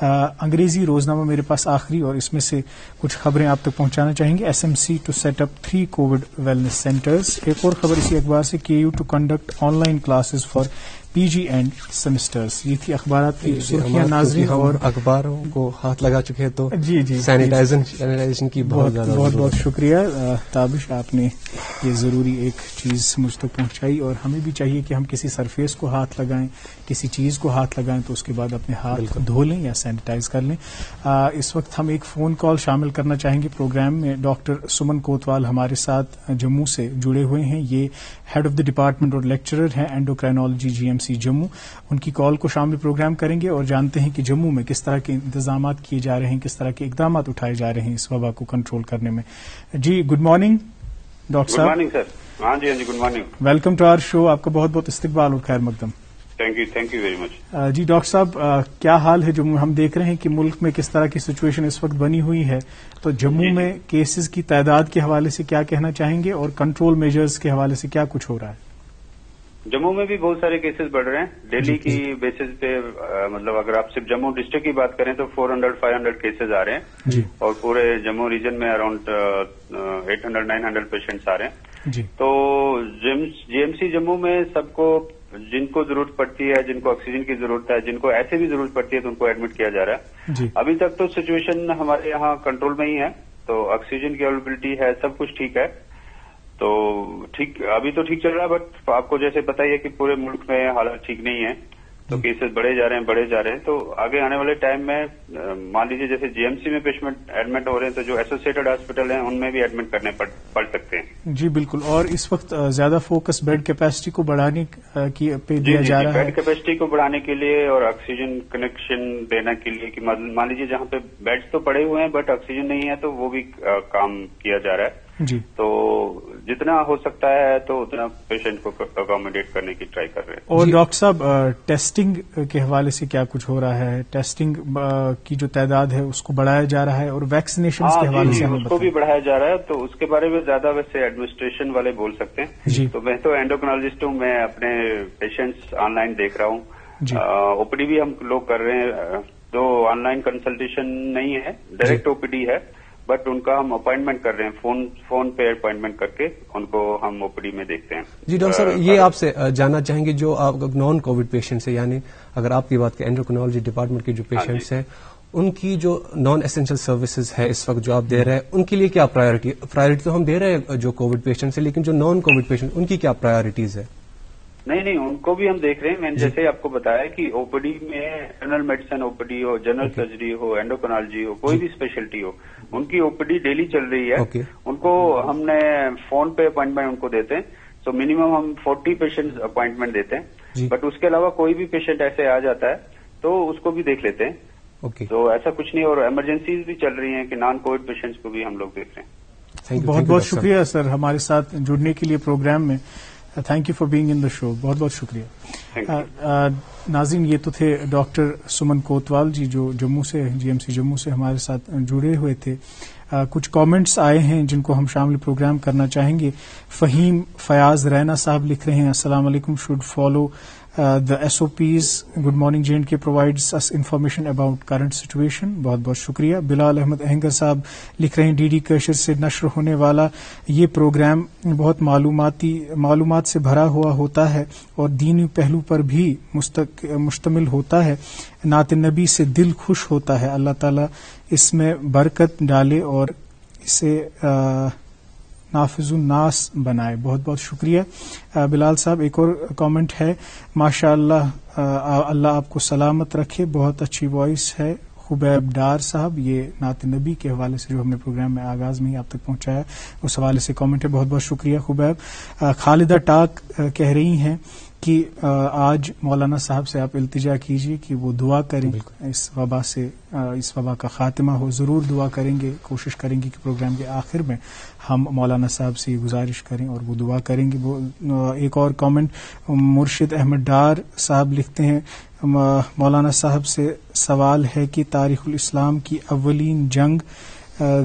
انگریزی روزنامہ میرے پاس آخری، اور اس میں سے کچھ خبریں آپ تک پہنچانا چاہیں گے. SMC to set up 3 covid wellness centres. ایک اور خبر اسی اخبار سے، KU to conduct online classes for PG and semesters. یہ تھی اخبارات کی سرخیاں ناظرین. اور اخباروں کو ہاتھ لگا چکے تو جی سینیٹائزیشن کی بہت شکریہ تابش، آپ نے یہ ضروری ایک چیز مجھ تک پہنچائی. اور ہمیں بھی چاہیے کہ ہم کسی سرفیس کو ہاتھ لگائیں، کسی چیز کو ہاتھ لگائیں تو اس کے بعد اپنے ہاتھ دھو لیں یا سینیٹائز کر لیں. اس وقت ہم ایک فون کال شامل کرنا چاہیں گے پروگرام میں. ڈاکٹر سمن کوتوال ہمارے ساتھ جموں سے جڑے ہوئے ہیں. یہ ہیڈ آف دی ڈپارٹمنٹ اور لیکچرر ہیں اینڈوکرائنالوجی GMC جموں. ان کی کال کو شامل پروگرام کریں گے اور جانتے ہیں کہ جموں میں کس طرح کے انتظامات کیے جا رہے ہیں، کس طرح کے اقدامات اٹھائے جا رہے ہیں اس وبا کو کنٹرول کرنے میں. جی گڈ مارننگ ڈاکٹر صاحب. Good morning sir. ہاں جی good morning. Welcome to our show. آپ کا بہت بہت استقبال اور خیر مقدم. Thank you very much. جی ڈاکٹر صاحب، کیا حال ہے جموں؟ ہم دیکھ رہے ہیں کہ ملک میں کس طرح کی سچویشن اس وقت بنی ہوئی ہے، تو جموں میں کیسز کی تعداد کے حوالے سے کیا کہنا چاہیں گے، اور کنٹرول میجرز کے حوالے سے کیا کچھ ہو رہا ہے؟ جموں میں بھی بہت سارے کیسز بڑھ رہے ہیں ڈیلی کی بیسز پہ. مطلب اگر آپ صرف جموں ڈسٹرکٹ کی بات کریں تو 400-500 کیسز آ رہے ہیں جی. اور پورے جموں ریجن میں اراؤنڈ 800-900 پیشنٹس آ رہے ہیں. جی. تو GMC جموں میں سب کو جن کو ضرورت پڑتی ہے، جن کو آکسیجن کی ضرورت ہے، جن کو ایسے بھی ضرورت پڑتی ہے تو ان کو ایڈمٹ کیا جا رہا ہے. جی. ابھی تک تو سچویشن ہمارے یہاں کنٹرول میں ہی ہے، تو آکسیجن کی اویلیبلٹی ہے، سب کچھ ٹھیک ہے. تو ٹھیک ابھی تو ٹھیک چل رہا ہے، بٹ آپ کو جیسے پتہ ہی ہے کہ پورے ملک میں حالات ٹھیک نہیں ہے، تو کیسز بڑھے جا رہے ہیں. تو آگے آنے والے ٹائم میں مان لیجیے جیسے GMC میں پیشنٹ ایڈمٹ ہو رہے ہیں تو جو ایسوسیٹڈ ہاسپٹل ہیں ان میں بھی ایڈمٹ کرنے پڑ سکتے ہیں. جی بالکل. اور اس وقت زیادہ فوکس بیڈ کیپیسٹی کو بڑھانے کی پہ دیا جا رہا ہے. بیڈ کیپیسٹی کو بڑھانے کے لیے اور آکسیجن کنیکشن دینے کے لیے کہ مان لیجیے جہاں پہ بیڈس تو پڑے ہوئے ہیں بٹ آکسیجن نہیں ہے تو وہ بھی کام کیا جا رہا ہے. جی. تو جتنا ہو سکتا ہے تو اتنا پیشنٹ کو اکوموڈیٹ کرنے کی ٹرائی کر رہے ہیں. اور ڈاکٹر صاحب ٹیسٹنگ کے حوالے سے کیا کچھ ہو رہا ہے؟ ٹیسٹنگ کی جو تعداد ہے اس کو بڑھایا جا رہا ہے، اور ویکسینیشن کے حوالے سے اس کو بھی بڑھایا جا رہا ہے. تو اس کے بارے میں زیادہ ویسے ایڈمنسٹریشن والے بول سکتے ہیں. جی. تو میں تو اینڈوکرینالوجسٹ ہوں، میں اپنے پیشنٹس آن لائن دیکھ رہا ہوں. جی. OPD بھی ہم لوگ کر رہے ہیں، تو آن لائن کنسلٹیشن نہیں ہے، ڈائریکٹ OPD ہے، بٹ ان کا ہم اپائنٹمنٹ کر رہے ہیں، فون پہ اپائنٹمنٹ کر کے ان کو ہم OPD میں دیکھتے ہیں. جی ڈاکٹر صاحب، یہ آپ سے جاننا چاہیں گے جو آپ نان کووڈ پیشنٹس ہیں، یعنی اگر آپ کی بات کریں اینڈوکرینالوجی ڈپارٹمنٹ کے جو پیشنٹس ہیں ان کی جو نان اسینشیل سروسز ہے اس وقت جو آپ دے رہے ہیں ان کے لیے کیا پرائرٹی تو ہم دے رہے ہیں جو کووڈ پیشنٹس ہیں، لیکن جو نان کووڈ پیشنٹ ان کی کیا پرائرٹیز ہے؟ نہیں ان کو بھی ہم دیکھ رہے ہیں. میں نے جیسے آپ کو بتایا کہ او پی ڈی میں جنرل میڈیسن او پی ڈی ہو، جنرل سرجری ہو، اینڈوکرینالوجی ہو، کوئی بھی اسپیشلٹی ہو، ان کی او پی ڈی ڈیلی چل رہی ہے. ان کو ہم نے فون پہ اپوائنٹمنٹ ان کو دیتے ہیں. تو منیمم ہم 40 پیشنٹ اپوائنٹمنٹ دیتے ہیں. بٹ اس کے علاوہ کوئی بھی پیشنٹ ایسے آ جاتا ہے تو اس کو بھی دیکھ لیتے ہیں. تو ایسا کچھ نہیں. اور ایمرجنسیز بھی چل رہی ہیں کہ نان کووڈ پیشنٹس کو بھی ہم لوگ دیکھ رہے ہیں. بہت بہت شکریہ سر ہمارے ساتھ جڑنے کے لیے پروگرام میں. Thank you for being in the show. بہت بہت شکریہ. ناظرین یہ تو تھے ڈاکٹر سمن کوتوال جی جو جموں سے جی ایم سی جموں سے ہمارے ساتھ جڑے ہوئے تھے. کچھ کامنٹس آئے ہیں جن کو ہم شامل پروگرام کرنا چاہیں گے. فہیم فیاض رینا صاحب لکھ رہے ہیں السلام علیکم، should follow the SOPs. Good morning. J&K provides us information about current situation. بہت بہت شکریہ. بلال احمد اہنگر صاحب لکھ رہے ہیں ڈی ڈی کیشر سے نشر ہونے والا یہ پروگرام بہت معلومات سے بھرا ہوا ہوتا ہے اور دینی پہلو پر بھی مشتمل ہوتا ہے. نعت نبی سے دل خوش ہوتا ہے. اللہ تعالیٰ اس میں برکت ڈالے اور اسے نافذ الناس بنائے. بہت بہت شکریہ بلال صاحب. ایک اور کامنٹ ہے، ماشاء اللہ اللہ آپ کو سلامت رکھے، بہت اچھی وائس ہے. خبیب ڈار صاحب یہ نعت نبی کے حوالے سے جو ہم نے پروگرام میں آغاز میں ہی آپ تک پہنچایا اس حوالے سے کامنٹ ہے. بہت بہت شکریہ خبیب. خالدہ ٹاک کہہ رہی ہیں کہ آج مولانا صاحب سے آپ التجا کیجیے کہ وہ دعا کریں اس وبا کا خاتمہ ہو. ضرور دعا کریں گے، کوشش کریں گے کہ پروگرام کے آخر میں ہم مولانا صاحب سے یہ گزارش کریں اور وہ دعا کریں گے. ایک اور کامنٹ مرشد احمد ڈار صاحب لکھتے ہیں مولانا صاحب سے سوال ہے کہ تاریخ الاسلام کی اولین جنگ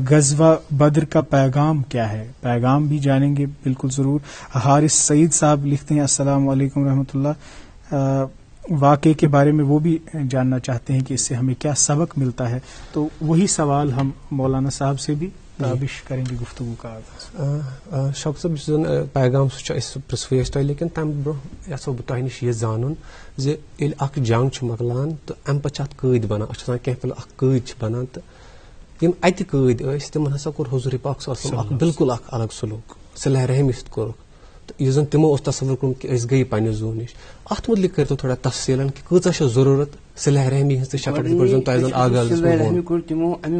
غزوہ بدر کا پیغام کیا ہے؟ پیغام بھی جانیں گے بالکل ضرور. حارث سعید صاحب لکھتے ہیں السلام علیکم رحمۃ اللہ. واقعے کے بارے میں وہ بھی جاننا چاہتے ہیں کہ اس سے ہمیں کیا سبق ملتا ہے. تو وہی سوال ہم مولانا صاحب سے بھی تابش کریں گے گفتگو کا آغاز. شوق صاحب پیغام پرسویش تہ لیکن تم برہ یژھو بہ تہ نش یہ زانن زِ ییٚلہِ اکھ جنگ مۄکلان تہٕ امہِ پتہٕ چھِ اتھ قٲدۍ بنان. أسۍ چھِ آسان کینٛہہ پھِرِ اکھ قٲدۍ چھِ بنان تہٕ یِم اتہِ قٲدۍ ٲسۍ تِمن ہسا کوٚر حضوٗر پاک صلی اللہ علیہ وسلم اکھ بالکل اکھ الگ سلوٗک صلح رحمی سۭتۍ کوٚرُکھ. تہٕ یُس زن تِمو اوس تصور کوٚرمُت کہِ أسۍ گٔیہِ پننہِ زوٗ نِش. اتھ متعلق کٔرۍتو تھوڑا تفصیٖلن کہِ کۭژاہ چھِ ضروٗرت صلح رحمی ہٕنٛز تہٕ شفقت یِتھ پٲٹھۍ زن تۄہہِ زن آغازس صلح رحمی کوٚر تِمو امہِ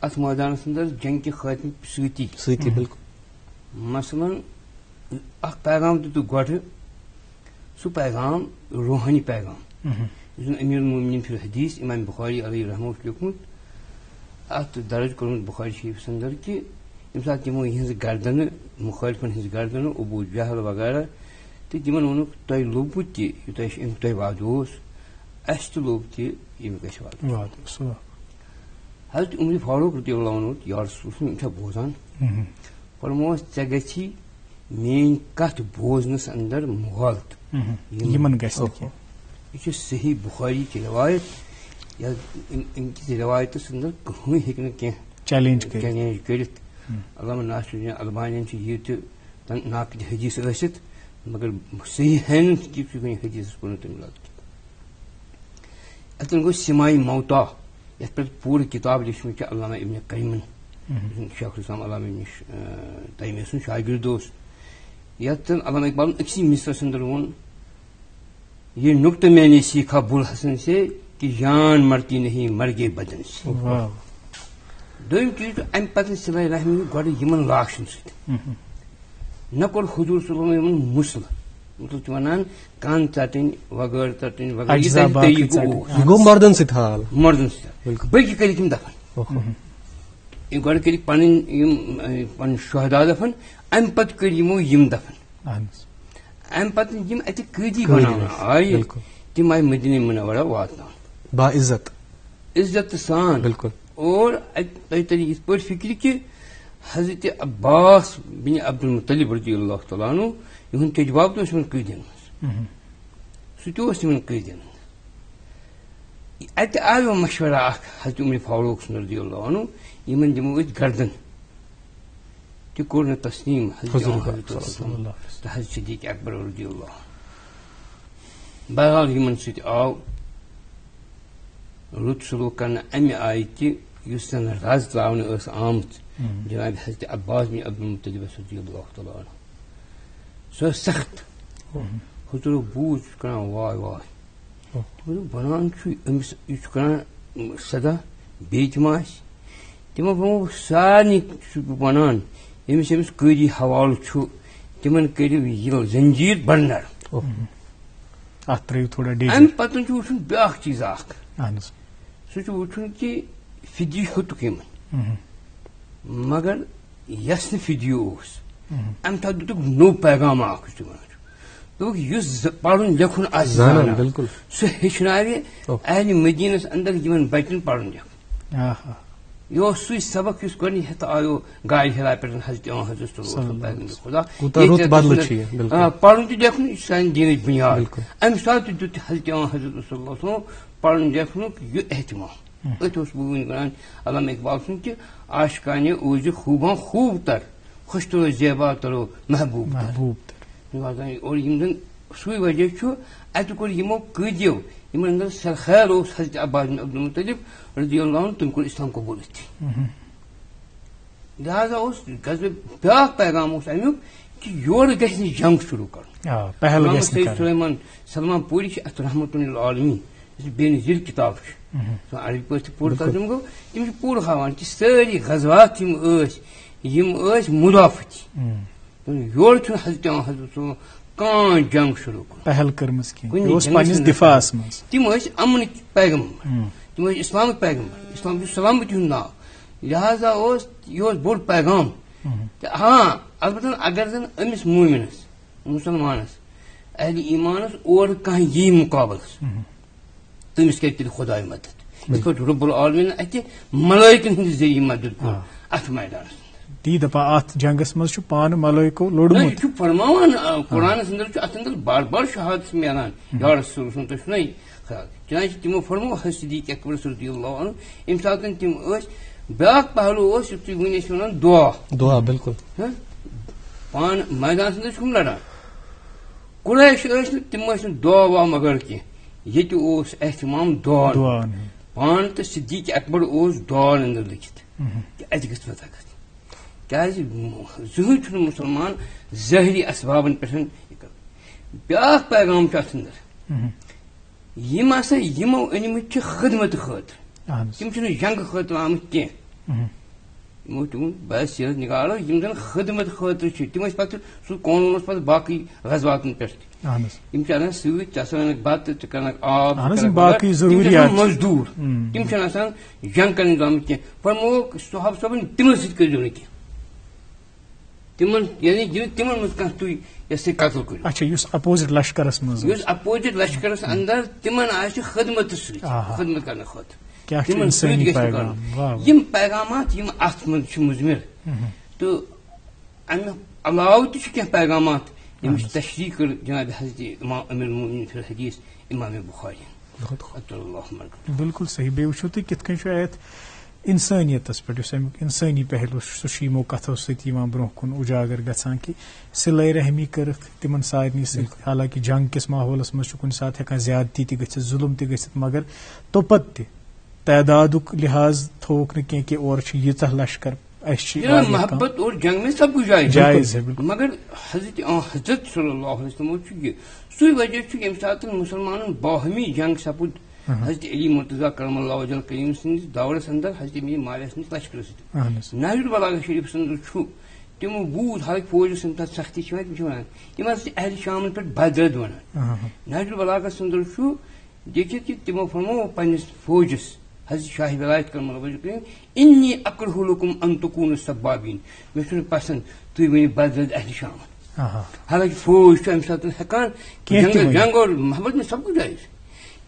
اتھ مٲدانس اندر جنگ کہِ خٲطرٕ سۭتی بالکل. مثلاً اکھ پیغام دِتُکھ گۄڈٕ، سُہ پیغام روحانی پیغام یُس زن امیر المومنین فی الحدیث امام بخاری علیہ رحمہ اوس لیوٗکھمُت، اتھ درج کوٚرمُت بخاری شریفس اندر کہِ ییٚمہِ ساتہٕ تِمو یِہٕنٛز گردنہٕ مُخٲلفن ہٕنٛز گردنہٕ ابو جہل وغیرہ تہٕ تِمن ووٚنُکھ تۄہہِ لوٚبوٕ تہِ یوٗتاہ امیُک تۄہہِ وعدٕ اوس، اَسہِ تہِ لوٚب تہِ ییٚمیُک اَسہِ وعدٕ. حضرت عمر فاروق رضی اللہ عنہ یا رسول اللہ یِم چھا بوزان فرمووس ژےٚ گژھی میٲنۍ کتھ بوزنس اندر مغالطٕ. یہ چھِ صحیح بخاری کی روایت یا امکِس روایتس اندر کٕہٕنۍ ہیٚکہِ نہٕ کینٛہہ چیلینج کٔرِتھ. علامہ ناصر الدین البانین چھِ یہِ تہِ ناقد حدیث ٲسِتھ مگر صحیح ہے نہٕ کہِ سُہ کُنہِ حدیثس کوٚر نہٕ تٔمۍ رد. اتٮ۪ن گوٚو سِماے موتا یتھ پٮ۪ٹھ پوٗرٕ کِتاب لیچھمٕژ چھِ علامہ ابن قیمن شیخ الاسلام علامہ ابن تیمیہ سُنٛد شاگرد اوس. یتٮ۪ن علامہ اقبالن أکسٕے مصرس اندر ووٚن یہ نکتہ میں نے سیکھا بُل حسن سے کہ جان مرتی نہیں مرگے بدن سے. دوٚیِم چیٖز امہِ پتہٕ صلح رحمی گۄڈٕ یِمن لاشن سۭتۍ نہ کوٚر حضوٗر صلی اللہ علیہ وسلم یِمن مُسلہٕ مطلب چھِ ونان کن ژٹٕنۍ وغٲر ژٹٕنۍ وغٲرٕ یہِ گوٚو مردن سۭتۍ حال مردن سۭتۍ. بٔلکہِ کٔرِکھ یِم دفن. گۄڈٕ کٔرِکھ پنٕنۍ یِم پنٕنۍ شہدا دفن، امہِ پتہٕ کٔرۍ یِمو یِم دفن. امہِ پتہٕ یِم اتہِ قٲدی بناونہٕ آیہِ تِم آیہِ مدینہ منورہ واتناونہٕ باعزت عزت سان. بالکل. اور تۄہہِ ترِ یِتھ پٲٹھۍ فِکرِ کہِ حضرت عباس بن عبد المطلب رضی اللہ تعالیٰ عنہ یِہُنٛد تجواب تہِ اوس یِمن قٲدین منٛز، سُہ تہِ اوس یِمن قٲدین منٛز. اتہِ آیو مشورہ اکھ حضرت عمر فاروق سُنٛد رضی اللہ عنہ یِمن دِمو أسۍ گردن تہِ کوٚر نہٕ تسلیٖم تہٕ حضرت صدیق اکبر رضی اللہ. بہرحال یِمن سۭتۍ آو رُت سلوٗک کرنہٕ اَمہِ آیہِ کہِ یُس زن رز تراونہٕ ٲس آمٕژ جناب حضرت عباس بن عبدالمطلب رضی اللہ تعالیٰ عنہ سۄ ٲس سخت. حضوٗرو بوٗز چھُ کران واے واے وَنان چھُ أمِس یہِ چھُ کران سدا بیٚیہِ تہِ ما آسہِ. تِمو ووٚن سارنٕے چھُس بہٕ وَنان ییٚمِس ییٚمِس قٲدی حوالہٕ چھُ تِمن کٔرِو یہِ زنجیٖر بڑٕ نرم. اَمہِ پتہٕ چھُ وٕچھُن بیٛاکھ چیٖز اکھ سُہ چھُ وٕچھُن کہِ فِدی ہیوٚتُکھ یِمن مگر یس نہٕ فِدیو اوس اَمہِ ساتہٕ دِتُکھ نوٚو پیغام اکھ یُس تُہۍ وَنان چھُ دوٚپُکھ یُس پرُن لیکھُن آسہِ زانان سُہ ہیٚچھناوِ اہلِ مدیٖنس اندر یِمن بچن پرُن لیکھُن. یہِ اوس سُے سبق یُس گۄڈنِچ ہٮ۪تھ آیو گاڑِ ہِرا پٮ۪ٹھ حضرت حضرت خدا پرُن تہٕ لیکھُن یہِ چھُ سانہِ دیٖنٕچ بُنیاد. اَمہِ ساتہٕ تہِ دیُت حضرت حضرت صلی اللہ علیہ وسلم پرُن لیکھنُک یہِ احتمام. أتھۍ اوس بہٕ وٕنۍ وَنان علامہ اقبال سُنٛد کہِ آشکانہِ اوزِ خوٗباں خوٗب تر خوش ترو زیبا ترو محبوب تر. اور یِم زن سُے وجہ چھُ اَتہِ کوٚر یِمو قٲدیو یِمن اندر سرخیر اوس حضرت عباس بن عبدالمطلب رضی اللہ عنہ تٔمۍ کوٚر اسلام قبوٗل أتھی. لہذا اوس بیٛاکھ پیغام اوس امیُک کہِ یورٕ گژھِ نہٕ جنگ شروٗع کرُن. سید سلیمان سلمان پوٗری چھِ اتھ رحمتُ للعالمین یُس بے نظیر کِتاب چھُ سُہ عربی پٲٹھۍ تہِ پوٗرٕ ترجمہٕ گوٚو تِم چھِ پوٗرٕ ہاوان کہِ سٲری غزوات یِم ٲسۍ مُدافعتی. یورٕ چھُنہٕ حضرت کانٛہہ جنگ شروٗع کرُن تِم ٲسۍ امنٕکۍ پیغمبر تِم ٲسۍ اسلامٕکۍ پیغمبر اسلام چھُ سلامتی ہُنٛد ناو. لہذا اوس یہِ اوس بوٚڑ پیغام. تہٕ ہاں البتہ اگر زن أمِس مومِنس مُسلمانس اہلِ ایمانس اورٕ کانٛہہ یی مُقابلس تٔمِس کرِ تیٚلہِ خۄداے مدد یِتھ پٲٹھۍ رۄب العالمیٖن اَتہِ ملٲیکن ہٕنٛدِ ذٔریعہٕ مدد کوٚر اتھ میدانس اتھ جنگس منٛز چھُ پانہٕ ملٲیکو لوٚڑمُت. یہِ چھُ فرماوان قرآنس اندر چھُ اتھ اندر بار بار شہادت میلان یا رسول سُنٛد تُہۍ چھُنہ خیال چنانچہ تِمو فرمو حضرت صدیق اکبر رضی اللہ عنہ ییٚمہِ ساتہٕ تِم ٲسۍ بیٛاکھ پہلوٗ اوس یُس تُہۍ وٕنۍ ٲسۍ وَنان دُعا بِلکُل پانہٕ میدانس اندر چھُم لڑان. قُریش ٲسۍ نہٕ تِم ٲسۍ نہٕ دُعا وا مگر کینٛہہ ییٚتہِ اوس احتمام دُعا پانہٕ تہٕ صدیق اکبر اوس دُعاہن اندر لیکھِتھ کہِ اَتہِ گژھِ فتح گژھٕنۍ. کیازِ زٕہٕنۍ چھُنہٕ مُسلمان ظٲہری اسبابن پٮ۪ٹھ یہِ کران. بیٛاکھ پیغام چھُ اتھ اندر یِم ہسا یِمو أنمٕتۍ چھِ خدمت خٲطرٕ تِم چھِنہٕ جنگہٕ خٲطرٕ آمٕتۍ کینٛہہ. یِمو تِمن بس سیرت نِکالو یِم زن خدمت خٲطرٕ چھِ تِم ٲسۍ پتہٕ سُہ قونوٗن اوس پتہٕ باقٕے غزواتن پٮ۪ٹھ تہِ یِم چھِ انان سۭتۍ ژےٚ ہسا انکھ بتہٕ ژٕ کرنکھ آب مزدوٗر تِم چھِنہٕ آسان جنگ کرنہِ آمٕتۍ کینٛہہ. فرمووُکھ صحابہ صٲبن تِمن سۭتۍ کٔرزیٚو نہٕ کینٛہہ تِمن یعنی تِمن منٛز کانٛہہ تُہۍ یۄس یہِ قتل کٔرِو یُس اپوزِٹ لشکرس منٛز یُس اپوزِٹ لشکرس اندر تِمن آسہِ خدمتہٕ سۭتۍ خدمت کرنہٕ خٲطرٕ تِمن سۭتۍ گژھِ کرُن. یِم پیغامات یِم اتھ منٛز چھِ مُضمِر تہٕ امہِ علاوٕ تہِ چھِ کینٛہہ پیغامات ییٚمِچ تشریح کٔر جناب حضرت امام امیر المومنین فی الحدیث امام بخاری. بالکل صحیح. بیٚیہِ وٕچھو تُہۍ کِتھ کٔنۍ چھُ اتھ انسٲنیتس پٮ۪ٹھ یُس امیُک انسٲنی پہلوٗ سُہ چھُ یِمو کتھو سۭتۍ یِوان برونٛہہ کُن اُجاگر گژھان کہِ صِلے رحمی کٔرٕکھ تِمن سارنٕے سۭتۍ. حالانکہِ جنگ کِس ماحولس منٛز چھُ کُنہِ ساتہٕ ہٮ۪کان زیادتی تہِ گٔژھِتھ ظُلم تہِ گٔژھِتھ مگر توپت تہِ تعدادُک لحاظ تھووُکھ نہٕ کینٛہہ کہِ اورٕ چھِ ییٖژاہ لشکر محبت اور جنگ میں سب کچھ جائز مگر حضرت صلی اللہ علیہ وسلم چھُ یہِ سُے وجہ چھُ ییٚمہِ ساتہٕ مُسلمانن باہمی جنگ سپُد حضرت علی مرتضیٰ کرم اللہ وجل کریم سٕنٛدِس دورس اندر حضرت امیر معاویہ سٕنٛدِس لشکرس سۭتۍ. نہجُ البلاغہ شریفس اندر چھُ تِمو بوٗز حالانکہِ فوجس یِم تتھ سختی چھِ یِوان تِم چھِ ونان تِم ہسا چھِ اہلِ شامن پٮ۪ٹھ بدرد ونان. نہجُ البلاغس اندر چھُ لیکھِتھ کہِ تِمو فرموو پننِس فوجس حضرت شاہ ولایت کرم اللہ وجل کریم انی اکرہ لکم ان تکونوا سبابین مےٚ چھُنہٕ پسند تُہۍ ؤنِو بدرد اہلِ شامن. حالانکہِ فوج چھُ امہِ ساتہٕ ہٮ۪کان جنگ اور محبت میں سب کچھ جائز.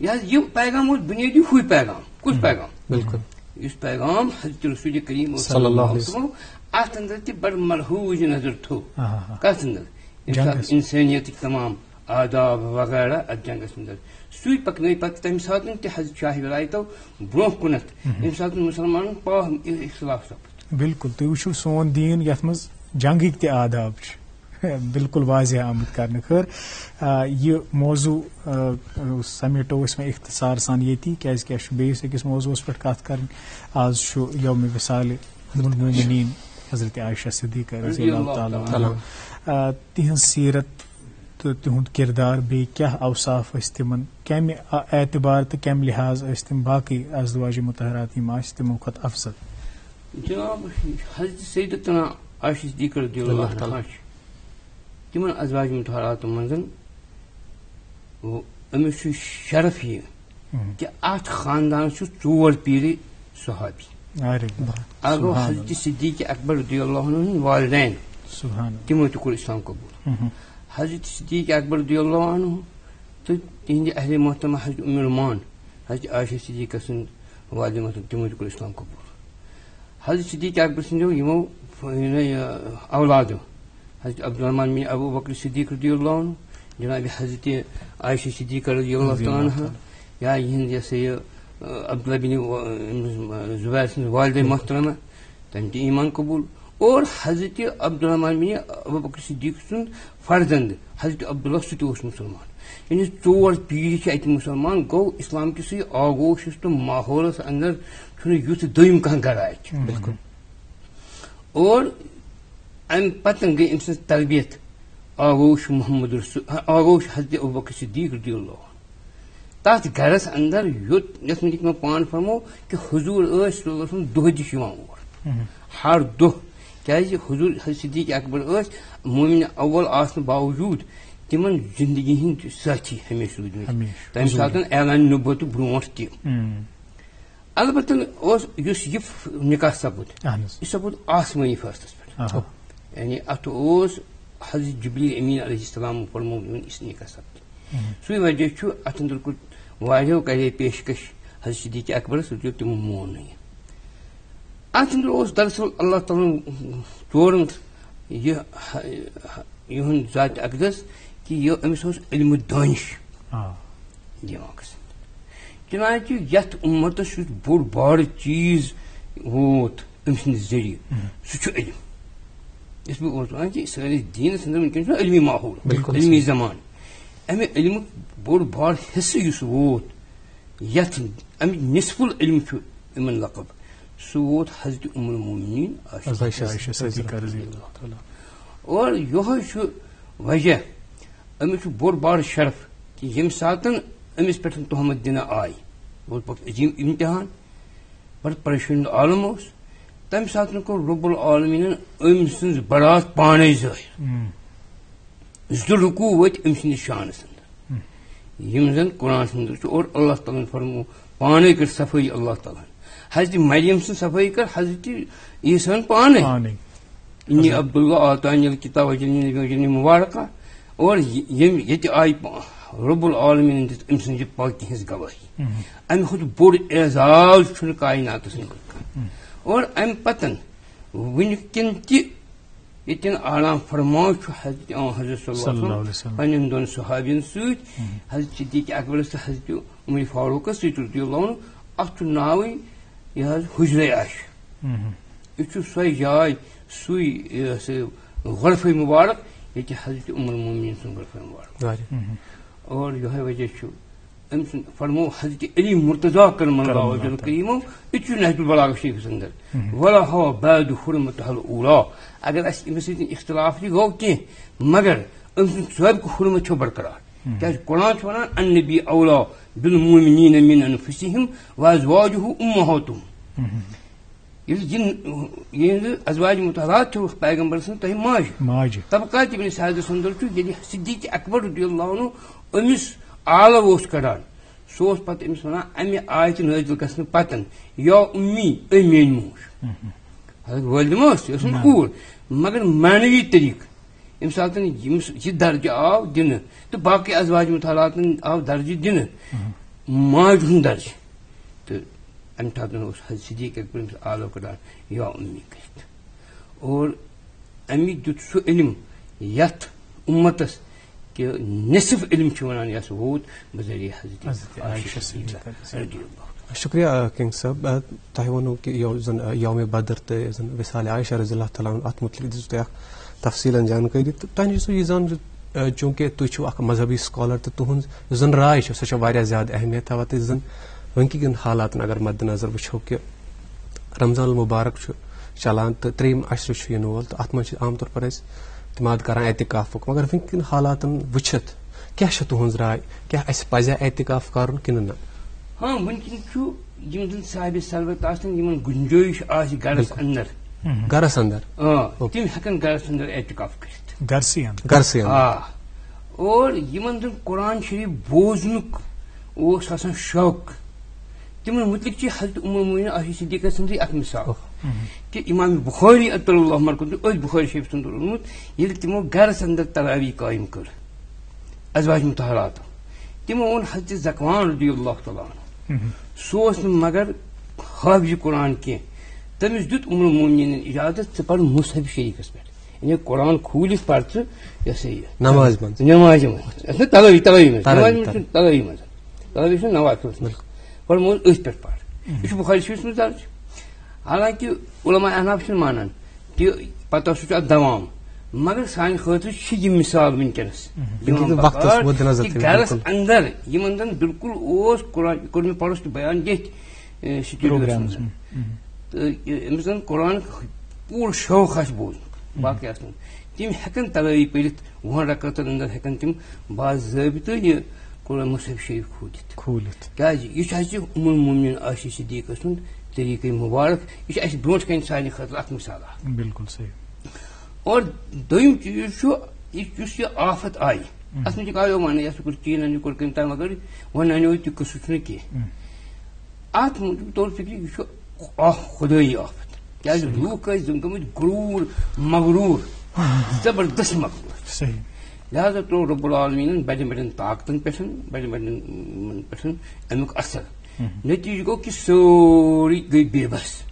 یہِ پیغام اوس بُنیٲدی ہُے پیغام. کُس پیغام؟ بالکل یُس پیغام حضرت رسول کریم صلی اللہ علیہ وسلم اتھ اندر تہِ بڑٕ ملحوظ نظر تھوٚو. کتھ اندر؟ ییٚمہِ ساتہٕ انسٲنیتٕکۍ تمام آداب وغیرہ اتھ جنگس اندر سُے پکنٲے پتہٕ تمہِ ساتہٕ تہِ حضرت شاہ ولایتو برونٛہہ کُنتھ ییٚمہِ ساتہٕ مُسلمانن پاہم اختلاف سپُد. بالکل تُہۍ وٕچھِو سون دیٖن یتھ منٛز جنگٕکۍ تہِ آداب چھِ بالکل واضح آمد کرنے. خیر یہ موضوع سمیٹو اس میں اختصار سان یتی کیازِ کہ اَسہِ چھُ بیٚیِس أکِس موضوعس پٮ۪ٹھ کتھ کرٕنۍ. آز چھُ یومِ وصال ام المومنین حضرت عائشہ صدیقہ رضی اللہ تعالیٰ عنہا. تہنٛز سیرت تو تہد کردار بیٚیہِ کیٛاہ اوصاف ٲسۍ تِمن, کمہِ اعتبار تہٕ کمہِ لحاظ ٲسۍ تِم باقٕے ازواج مطہرات یِم آسہِ تِمو کھۄتہٕ افضل؟ جناب حضرت سیدتنا عائشہ صدیقہ رضی اللہ عنہا چھِ تمن ازواج مطہراتو منٛز أمِس چھُ شرف یہِ کہ اتھ خاندان چھُ 4 پیٖرِ صحابی. اکھ گوٚو حضرت صدیق اکبر رضی اللہ عنہ ہٕنٛدۍ والدین, تِمو تہِ کوٚر اسلام قبوٗل. حضرت صدیق اکبر رضی اللہ عنہ تہٕ تِہنٛدِ اہلِ محترمہ حضرت ام الرومان حضرت عائشہ صدیقہ سٕنٛدۍ والدِ محترم تِمو تہِ کوٚر اسلام قبوٗل. حضرت صدیق اکبر سٕنٛدیو یِمو اولادو حضرت عبدالرحمان بن ابو بکر صدیق رضی اللہ عنہ, جناب حضرت عائشہ صدیقہ رضی اللہ تعالیٰ عنہ, یا یِہنٛد یہ سا یہ عبداللہ بن زبیر سٕنٛز والدہ محترمہ تٔمۍ تہِ ایمان قبوٗل, اور حضرت عبدالرحمان بن ابو بکر صدیق سُنٛد فرزند حضرت عبداللہ سُہ تہِ اوس مُسلمان. یعنی 4 پیٖرِ چھِ اَتہِ مُسلمان. گوٚو اسلام کِسٕے آگوشس تہٕ ماحولس اندر چھُنہٕ یُتھ دوٚیِم کانٛہہ گرا اَتہِ. بالکل. اور امہِ پتہٕ گٔے أمۍ سٕنٛز تربیت آگوش محمد رسول آگوش حضرت ابوبکر صدیق رضی اللہ عنہ. تتھ گرس اندر یتھ منٛز مےٚ پانہٕ فرمو کہ حضوٗر ٲسۍ صلی اللہ علیہ وسلم دۄہ دِ چھِ یِوان اور, ہر دۄہ. کیازِ حضوٗر حضرت صدیق اکبر ٲسۍ مومن اول آسنہٕ باوجوٗد تِمن زندگی ہٕنٛدۍ سٲتھی ہمیشہِ روٗدمٕتۍ تمہِ ساتہٕ اعلان نبوت برونٛٹھ تہِ. البتہ اوس یُس یہِ نکاح سپُد یہِ سپُد آسمٲنی فٲصلس پٮ۪ٹھ. یعنی اتھ اوس حضرت جبریل امین علیہ السلام فرمو یہِ نکاح سپدِ. سُے وجہ چھُ اتھ اندر کوٚر واریاہو کرے پیشکش حضرت صدیق اکبرس تِمو مون نہٕ یہِ. اتھ اندر اوس دراصل اللہ تعالیٰ ژورمُت یِہُنٛد ذات اقدس کہ یہِ أمِس اوس علم دانش دٮ۪ماغس اندر. چنانچہ یتھ امتس یُس بوٚڑ بارٕ چیٖز ووت أمۍ سٕنٛدِ ذٔریعہٕ سُہ چھُ علم. یُس بہٕ اوسُس ونان کہ سٲنِس دیٖنس اندر وٕنکیٚن چھُ علمی ماحول, علمی زمانہٕ. امہِ علمُک بوٚڑ بارٕ حصہٕ یُس ووت یتھ امیُک نصف العلم چھُ یِمن لقب, سُہ ووت حضرت ام المومنین عائشہ صدیقہ رضی اللہ تعالیٰ. اور یِہوے چھُ وجہ أمِس چھُ بوٚڑ بارٕ شرف کہ ییٚمہِ ساتہٕ أمِس پٮ۪ٹھ تہمت دِنہٕ آیہِ, روٗد پتہٕ عظیٖم امتحان, بڑٕ پریشٲنی ہُنٛد عالم اوس. تمہِ ساتہٕ کوٚر رۄب العالمیٖنن أمۍ سٕنٛز بڑات پانے ظٲہِر. 2 رکوع ؤتھۍ أمۍ سٕنٛدِس شانس اندر یِم زن قرآنس اندر چھُ. اور اللہ تعالیٰ ہن فرمو پانے کٔر صفٲیی اللہ تعالیٰ ہن. حضرت مریم سٕنٛز صفٲیی کٔر حضرت عیسیٰ ہن پانے. انی عبداللہ آتانی الکتاب وجعلنی مبارکہ. اور ییٚتہِ آیہِ رۄب العالمیٖنن دِژ أمۍ سٕنٛزِ پاکی ہٕنٛز گوٲہی. امہِ کھۄتہٕ بوٚڑ اعزاز چھُنہٕ کایناتس اندر کانٛہہ. اور امہِ پتہٕ وُنیُکٮ۪ن تہِ ییٚتٮ۪ن آرام فرماو چھُ حضرت صلی اللہ علیہ وسلم پنٕنٮ۪ن 2 صحابین سۭتۍ حضرت صدیق اکبرس تہٕ حضرت عمر فاروقس سۭتۍ رضی اللہ عنہ. اتھ چھُ ناوٕے یہِ حظ حجرے عائشہ. یہِ چھُ سۄے جاے سُے غرفے مبارک ییٚتہِ حضرت ام المومنین سُنٛد غرفے مبارک. اور یِہوے وجہ چھُ أمۍ سُنٛد فرمو حضرت علی مرتضیٰ کرم اللہ وجہ کریمو. یہِ تہِ چھُ نہج البلاغہ شریفس اندر ولا ہوا بعد حرمتہ الاولیٰ. اگر اسہِ أمِس سۭتۍ اختلاف تہِ گوٚو کینٛہہ مگر أمۍ سُنٛد سٲبقہٕ حرمت چھُ برقرار. کیازِ قرآن چھُ ونان النبی اولیٰ بالمؤمنین من انفسہم وازواجہ امہاتہم. ییٚلہِ ازواج مطہرات چھِ پیغمبر سٕنٛز تۄہہِ ماجہِ طبقات ابن سعدس اندر چھُ ییٚلہِ صدیق اکبر رضی اللہ عنہ أمِس آلو اوس کڑان سُہ اوس پتہٕ أمِس ونان امہِ آیتہِ نٲزِل گژھنہٕ پتہٕ یا اُمی اے میٲنۍ موج. وٲلدٕ ما ٲس یہِ ٲسٕن کوٗر مگر معنوی طریقہٕ ییٚمہِ ساتہٕ ییٚمِس یہِ درجہِ آو دِنہٕ تہٕ باقٕے ازواج مطہراتن آو درجہِ دِنہٕ ماجہِ ہُنٛد درجہِ. تہٕ امہِ ساتہٕ اوس حضرت صدیق اکبر أمِس آلو کڑان یا اُمی کٔرِتھ. اور امیُک دیُت سُہ علم یتھ امتس کہ نصف علم چھُ ونان یس ووت بذریعہ حضرت عائشہ صدیقہ رضی اللہ. شکریہ کنگ صٲب. تۄہہِ ووٚنوٕ کہِ یوم بدر تہٕ وصال عائشہ رضی اللہ تعالیٰ عنہ اتھ متعلق دِژوٕ تۄہہِ اکھ تفصیلاً جانکاری تو تۄہہِ نِش یہِ زن چوٗنٛکہِ تُہۍ چھِو اکھ مذہبی سکالر تہٕ تُہنٛز یُس زن راے چھِ سۄ چھےٚ واریاہ زیادٕ اہمیت تھاوان تہٕ یُس زن وٕنکٮ۪ن حالاتن اگر مد نظر وٕچھو کہِ رمضان المبارک چھُ چلان تہٕ 3 عشرٕ چھُ یِنہٕ وول تہٕ اتھ منٛز چھِ عام طور پر أسۍ اعتماد کران اعتکافُک مگر وٕنکٮ۪ن حالاتن وٕچھِتھ کیٛاہ چھِ تُہنٛز راے کیٛاہ اَسہِ پزیا اعتکاف کرُن کِنہٕ نہ؟ ہاں وٕنکٮ۪ن چھُ یِم زن صاحبِ ثروت آسن یِمن گُنجٲیش آسہِ گرس اندر گرس اندر تِم ہٮ۪کن گرس اندر اعتکاف کٔرِتھ گرسٕے اندر گرسٕے اندر اور یِمن زن قرآن شریف بوزنُک اوس آسان شوق تِمن متعلق چھِ حضرت ام المؤمنین عائشہ صدیقہ سٕنٛزٕے اکھ مثال کہ امام بخاری اطل اللہ مرکز أتھۍ بخاری شریف سُنٛد روٗدمُت ییٚلہِ تِمو گرس اندر تراویح قٲیِم کٔر ازواج مطہرات تِمو اوٚن حضرت زکوان رضی اللہ تعالیٰ عنہ سُہ اوس نہٕ مگر حافظ قرآن کینٛہہ تٔمِس دیُت ام المؤمنیٖنن اجازت ژٕ پر مصحف شریفس پٮ۪ٹھ یعنی قرآن کھوٗلِتھ پر ژٕ یہِ ہسا یہِ نمازِ منٛز منٛز تلٲوی منٛز تلٲوی چھُ نوافلس منٛز پرموز أتھۍ پٮ۪ٹھ پر یہِ چھُ بخاری شریفس منٛز درج حالانکہ علماء احناف چھِنہٕ مانان کہِ پتہٕ سُہ چھُ اتھ دوام مگر سانہِ خٲطرٕ چھِ یہِ مثال وٕنکٮ۪نس گرس اندر یِمن زن بالکل اوس قرآن کوٚر مےٚ پرُس تہِ بیان ییٚتھۍ سٹوڈیوس منٛز تہٕ أمِس زن قرآن پوٗرٕ شوق آسہِ بوزنُک باقٕے آسنہٕ تِم ہٮ۪کن تلٲوی پٔرِتھ 20 رکعتن اندر ہٮ۪کن تِم باضٲبطہٕ یہِ قرآن مصحف شریف کھوٗلِتھ کیازِ یہِ چھُ اَسہِ ام المؤمنین عائشہ صدیقہ سُنٛد طریٖقے مُبارک یہِ چھُ اَسہِ برونٛٹھ کَنہِ سانہِ خٲطرٕ اکھ مثال اکھ بالکل صحیح اور دوٚیِم چیٖز چھُ یُس یہِ آفت آیہِ اتھ منٛز چھِ آیو وَننہٕ یَتھ کوٚر چیٖنن یہِ کوٚر کٔمۍ تام مگر وۄنۍ اَنیو تہِ قٕصہٕ چھُنہٕ کینٛہہ اتھ موٗجوٗب طور فِکرِ یہِ چھُ خۄدٲیی آفت کیازِ لوٗکھ ٲسۍ زن گٔمٕتۍ غروٗر مغروٗر زبردست مغروٗر لہذا تروو رۄب العالمیٖنن بڑٮ۪ن بڑٮ۪ن طاقتن پٮ۪ٹھ بڑٮ۪ن بڑٮ۪ن پٮ۪ٹھ امیُک اثر نتیجہٕ گوٚو کہِ سورُے گٔے بے بس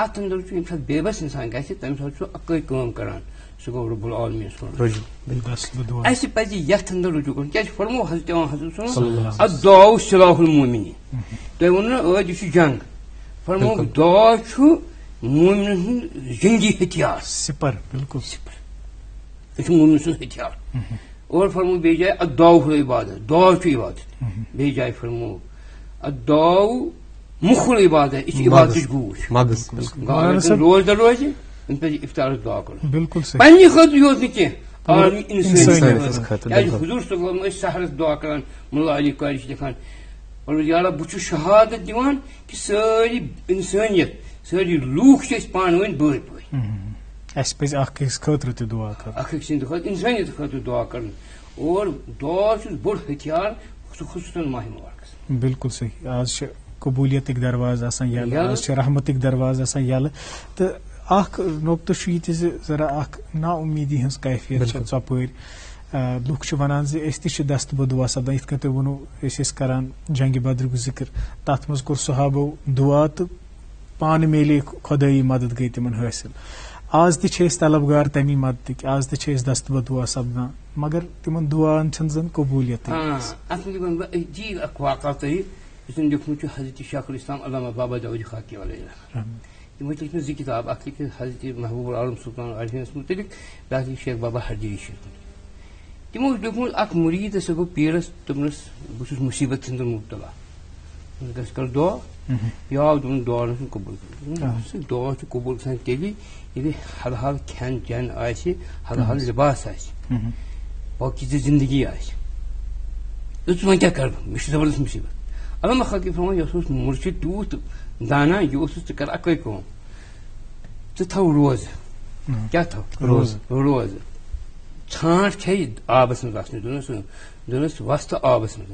اتھ اندر چھُ ییٚمہِ ساتہٕ بے بس انسان گژھِ تمہِ ساتہٕ چھُ اکٲے کٲم کران سُہ گوٚو رۄب العالمیٖن سُنٛد اسہِ پزِ یتھ اندر رجوع کرُن کیازِ فرمو حضرت الدعاء سلاح المؤمنین تۄہہِ ووٚنوٕ نا ٲدۍ یہِ چھُ جنگ فرمو دعا چھُ مومنن ہُنٛد جنگی ہتھیار سپر بالکل یہِ چھُ مومن سُنٛد ہتھیار اور فرمو بیٚیہِ جایہِ الدعاء عبادت دعا چھُ عبادت بیٚیہِ جایہِ فرمو الدعاء مُخل عبادت یہِ چھِ عبادتٕچ گوٗج روزدر روزِ أمِس پزِ افطارس دعا کرُن بالکل پننہِ خٲطرٕ یوت نہٕ کینٛہہ عالمی انسٲنیت خٲطرٕ کیازِ حضوٗر صلی اللہ علیہ وسلم ٲسۍ سحرس دعا کران مُلا علی قاری چھِ لیکھان پروردگارا بہٕ چھُس شہادت دِوان کہِ سٲری انسٲنیت سٲری لوٗکھ چھِ أسۍ پانہٕ ؤنۍ بٲے بٲے اَسہِ پزِ اکھ أکِس خٲطرٕ تہِ دعا کرُن اکھ أکۍ سٕنٛدِ خٲطرٕ انسٲنیت خٲطرٕ دعا کرُن اور دعا چھُ بوٚڑ ہتھیار سُہ خصوٗصن ماہِ مبارکس بالکل صحیح آز چھِ قبوٗلیتٕکۍ دروازٕ آسان یلہٕ آز چھِ رحمتٕکۍ دروازٕ آسان یلہٕ تہٕ اکھ نۄقطہٕ چھُ یہِ تہِ زِ ذرا اکھ نا اُمیٖدی ہٕنٛز کیفیت چھِ ژۄپٲرۍ لُکھ چھِ ونان زِ أسۍ تہِ چھِ دستہٕ بدُعا سپدان یِتھ کٔنۍ تُہۍ ووٚنوٕ أسۍ ٲسۍ کران جنگہِ بدرُک ذِکر تتھ منٛز کوٚر صحابو دعا تہٕ پانہٕ میلے خۄدٲیی مدد گٔے تِمن حٲصِل آز تہِ چھِ أسۍ طلبگار تمی مدتٕکۍ آز تہِ چھِ أسۍ دستہٕ بدُعا سپدان مگر تِمن دعاہن چھنہٕ زن قبوٗلیتٕے اتھ منٛز ونہٕ بہٕ عجیٖب اکھ واقعہ تۄہہِ یُس زن لیوٗکھمُت چھُ حضرت شیخ الاسلام علامہ بابا داؤد خاکی علیہ تِمو چھِ لیکھمٕژ 2 کِتاب اکھ لیکھِتھ حضرت محبوب العالم سلطان عارفینس متعلق بیاکھ لیکھ شیخ بابا ہردیری شریف تِمو اوس لیوٗکھمُت اکھ مُریٖد سُہ گوٚو پیٖرس دوٚپنس بہٕ چھُس مُصیبت اندر مُبتلا گژھِ کر دعا یہِ آو دوٚپُن دعا نہٕ چھُنہٕ قبوٗل سُہ دعا چھُ قبوٗل گژھان تیٚلہِ ییٚلہِ حلحال کھٮ۪ن چٮ۪ن آسہِ حلحال لِباس آسہِ پٲکیٖزٕ زندگی آسہِ ژٕ وۄنۍ کیٛاہ کرٕ بہٕ مےٚ چھُ زبردست مُصیبت علامہ خاکی فرمان یۄس اوس مُرشِد تیوٗت دانا یہِ اوسُس ژٕ کر اکٲے کٲم ژٕ تھاو روزٕ کیٛاہ تھاو روزٕ ژھانٛٹھ چھے آبس منٛز آسنہِ دوٚپنس وس تہٕ آبس منٛز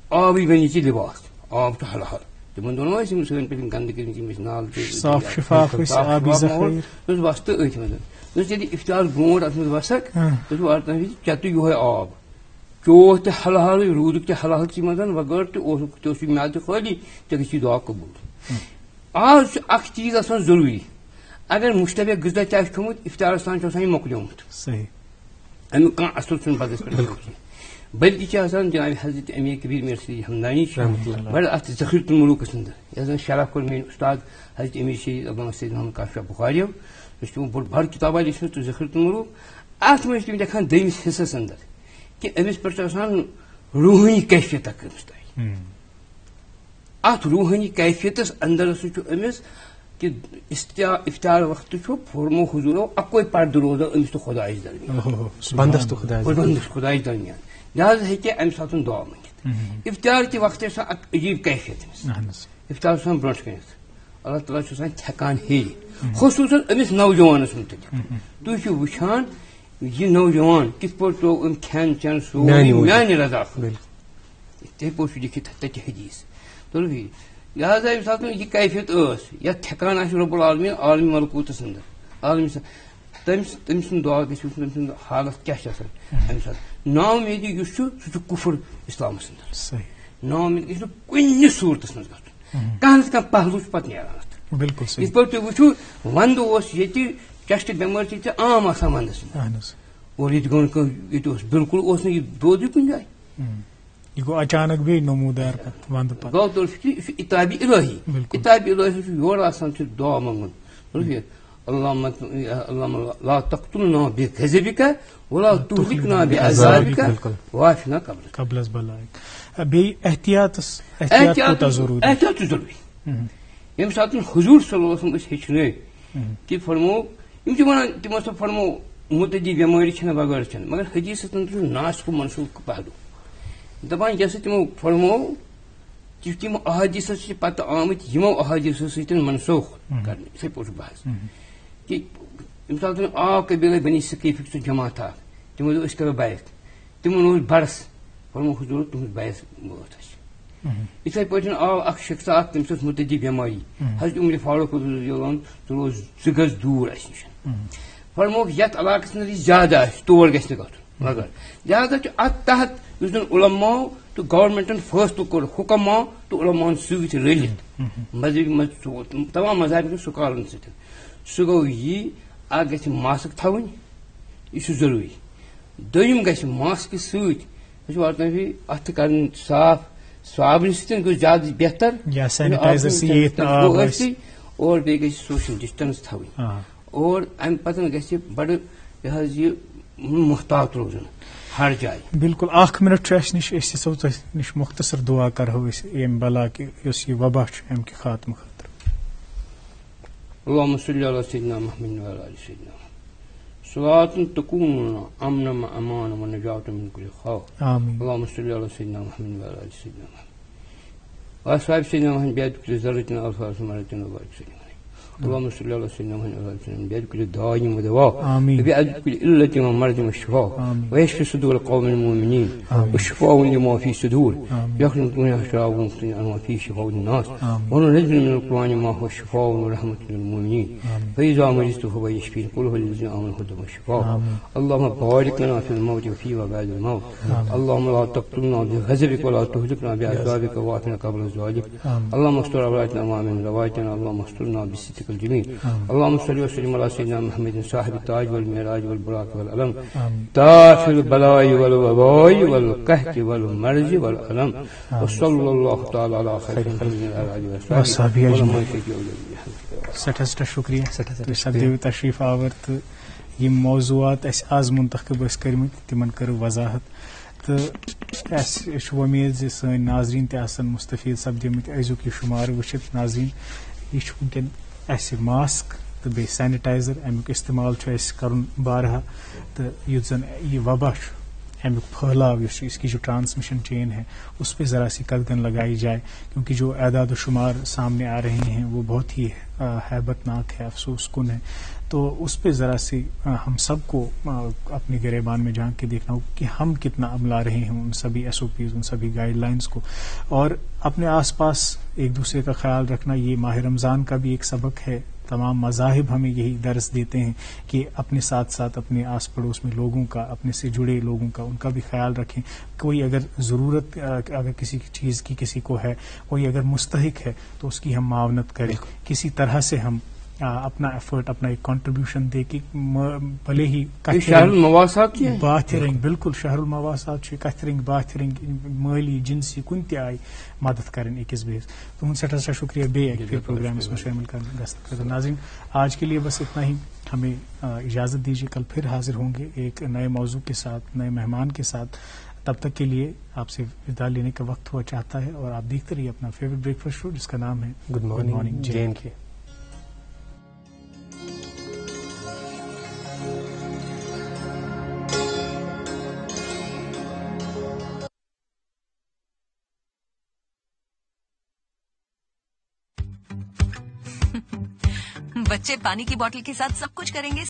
آبٕے بنی ژےٚ لِباس آب چھُ حلحال تِمن دۄہن ٲسۍ یِم سٲنۍ پٲٹھۍ گنٛدٕ کٔرمٕتۍ یِم ٲسۍ نالہٕ دوٚپُس وس تہٕ أتھۍ منٛز دوٚپُس ییٚلہِ افطار برونٛٹھ اتھ منٛز وسکھ دوٚپُس واتناو چےٚ تہٕ یِہوے آب چوتھ تہِ حلحالٕے روٗدُک تہِ حلحالسٕے منٛز وغٲر تہِ اوسُکھ تہِ اوس یہِ میادٕ خٲلی ژےٚ گژھی دعا قبوٗل آز چھُ اکھ چیٖز آسان ضروٗری اگر مُشتبہ غذا تہِ آسہِ کھیوٚمُت افطارس تام چھُ آسان یہِ مۄکلیومُت امیُک کانٛہہ اثر چھُنہٕ پتہٕ پٮ۪ٹھ کینٛہہ بلکہِ چھِ آسان جناب حضرت امیر کبیر میر صدیق ہمدانی چھِ بڑٕ اتھ ذخیرۃ الملوٗکس اندر یتھ زن شرح کوٚر میٲنۍ استاد حضرت امیر شریٖف علامہ سید محمد کاشف بخاریو تمو بوڑ بڑ کتاب لیچمت تو ذخر تمو ات مجھ تم دیکھان دمس حصس اندر کہ امس پہ آسان روحانی کیفیت امس تھی ات روحانی کیفیتس اندر امس کہ افطار وقت فرمو حضورو اکوئی پرد روزہ امس تو خدائس درمیان بندس تو خدائس درمیان لہذا ہیکہ امہ سات دعا منگت افطار کہ وقت اک عجیب کیفیت امس افطار برو کنت اللہ تعالیٰ تھکان ہی خصوصاً امس نوجوانس متعلق تھی وچان یہ نوجوان کت پہ تو کھین چین سوری میانہ رضا اتھے پہ لکھت تتہ حدیث تو لہذا یمہ سات یہ کیفیت یا تھکان رب العالمین عالمی ملکوتس اندر عالمی تم سن دعا گھس تم سن حالت کیا امہ سات نا امیدی سہ کفر اسلامس اندر نا امید گھس کن صورتس مز گھن کھانا پہلو پتہ نیران بالکل یت پہ تھی وچو وند یہ چسٹ بٮ۪مٲرۍ تہِ عام آسان ونٛدس منٛز اور یہ گوٚو یہ بالکل یہ دود کُنہِ جایہِ یہ گو اچانک بھی نمودار وند پتہ غور طور فکر یہ اتابِ الہی اتابِ الہی یور آسان دعا منگن اللهم لا تقتلنا بغضبك ولا تهلكنا بعذابك وعافنا قبل بلائك بی احتیاط ضروری احتیاط ضروری یمہ سات حضور صلی اللہ علیہ وسلم ہیچھنے کہ فرمو تمو سا فرمو متعدی بیماری چھنہ بغیر چھنہ مگر حدیث اندر ناسخ و منسوخ پہلو دپان جیسے تمو فرمو کہ تم احادیث پتہ آمت یمو احادیث ستن منسوخ کرنے اتھے پہ بحث کہ مثال آو قبیلہ بنی ثقیفک سہ جماعت اخ تمو دس کرو بیعت تمو روز برس فرمو حضور تہذ بیعت ووت اتھے پہ آو اخ شخص اخ تمس متعدی بیماری حضرت عمر فاروق رضی اللہ عنہ سہ روز 2 گز دور اس نش فرمو یت علاقس نظر زیادہ تور گھس نہ گھن مگر لہذا ات تحت اس علماء تو گورنمنٹن فیصلہ کور حکم آو تو علماء ست رلت مذہبی تمام مذہب سکالن ست سہ گو یہ اخ گھ ماسک تھون یہ ضروری دویم گھ ماسک ست واتن اتھ کرن صاف صابن ستن گو زیادہ بہتر یا سینیٹائزر اور بیٚیہِ گژھِ سوشل ڈسٹنس تھاوٕنۍ اور امہ پتہٕ گژھِ بڑٕ یہ محتاط روزُن ہر جائے بالکل اخ منٹ اس نش اس نش مختصر دعا کرو اس یم بلا کہ اس یہ وبا ام کے خاتمہ خاطر اللهم صل على سيدنا محمد وعلى ال سيدنا محمد صلاة تكون امنا وامان ونجاة من كل خوف آمين اللهم صل على سيدنا محمد وعلى ال سيدنا محمد واصحاب سيدنا محمد بيد كل ذرة الفاظ مرتين وبارك سيدنا اللهم صل على سيدنا محمد وعلى ال سيدنا بيد كل داء ودواء آمين بيد كل إلة ومرض وشفاء ويشفي صدور قوم المؤمنين وشفاء لما في صدور يخلق من يخشى وما فيه شفاء الناس وننزل من القرآن ما هو شفاء ورحمة للمؤمنين فإذا مرضت فهو يشفين قل هو الذي آمن هدى وشفاء اللهم بارك لنا في الموت وفي وبعد الموت اللهم لا تقتلنا بغضبك ولا تهلكنا بعذابك وعافنا قبل ذلك اللهم استر عوراتنا وامن رواتنا اللهم استرنا بسترك الجميل اللهم صل وسلم على سيدنا محمد صاحب التاج والمعراج والبراق والعلم دافع البلاء والوباء والقحط والمرض والألم وصلى الله تعالى على خير خلق وصحبه اجمعين سٹھا شکریہ سپدیو تشریف آور تو یم موضوعات اس آز منتخب کرمت تمن کر وضاحت تو اس امید سن ناظرین تہ مستفید سپدمت ازیک یہ شمار وچت ناظرین یہ ونکن اس ماسک تو بی سینیٹائزر امیک استعمال کرن بارہا تو یت زن یہ وبا امیک پھیلاؤ اس کی جو ٹرانسمیشن چین ہے اس پہ ذرا سی قدغن لگائی جائے کیونکہ جو اعداد و شمار سامنے آ رہے ہیں وہ بہت ہی ہیبت ناک ہے افسوس کن ہے تو اس پہ ذرا سی ہم سب کو اپنے گریبان میں جھانک کے دیکھنا ہوگا کہ ہم کتنا عمل لا رہے ہیں ان سبھی ایس او پیز ان سبھی گائیڈ لائنز کو اور اپنے آس پاس ایک دوسرے کا خیال رکھنا. یہ ماہ رمضان کا بھی ایک سبق ہے. تمام مذاہب ہمیں یہی درس دیتے ہیں کہ اپنے ساتھ ساتھ اپنے آس پڑوس میں لوگوں کا اپنے سے جڑے لوگوں کا ان کا بھی خیال رکھیں. کوئی اگر ضرورت اگر کسی چیز کی کسی کو ہے کوئی اگر مستحق ہے تو اس کی ہم معاونت کریں. کسی طرح سے ہم اپنا ایفرٹ، اپنا ایک کنٹریبیوشن دے کہ بھلے ہی شہر المواسات بات رنگ بالکل شہر المواسات کت رنگ بات رنگ مالی جنسی کن تہ آئی مدد کریں أکس بیس. تہد سٹھا شکریہ بیٚیہِ اکہِ پھر پروگرامس میں شامل کرنے خاطر. ناظرین آج کے لیے بس اتنا ہی، ہمیں اجازت دیجیے، کل پھر حاضر ہوں گے ایک نئے موضوع کے ساتھ، نئے مہمان کے ساتھ. تب تک کے لیے آپ سے ودا لینے کا وقت ہوا چاہتا ہے، اور آپ دیکھتے رہیے اپنا فیوریٹ بریک فاسٹ شو جس کا نام ہے گڈ مارننگ جے این کے. بچے پانی کی بوتل کے ساتھ سب کچھ کریں گے.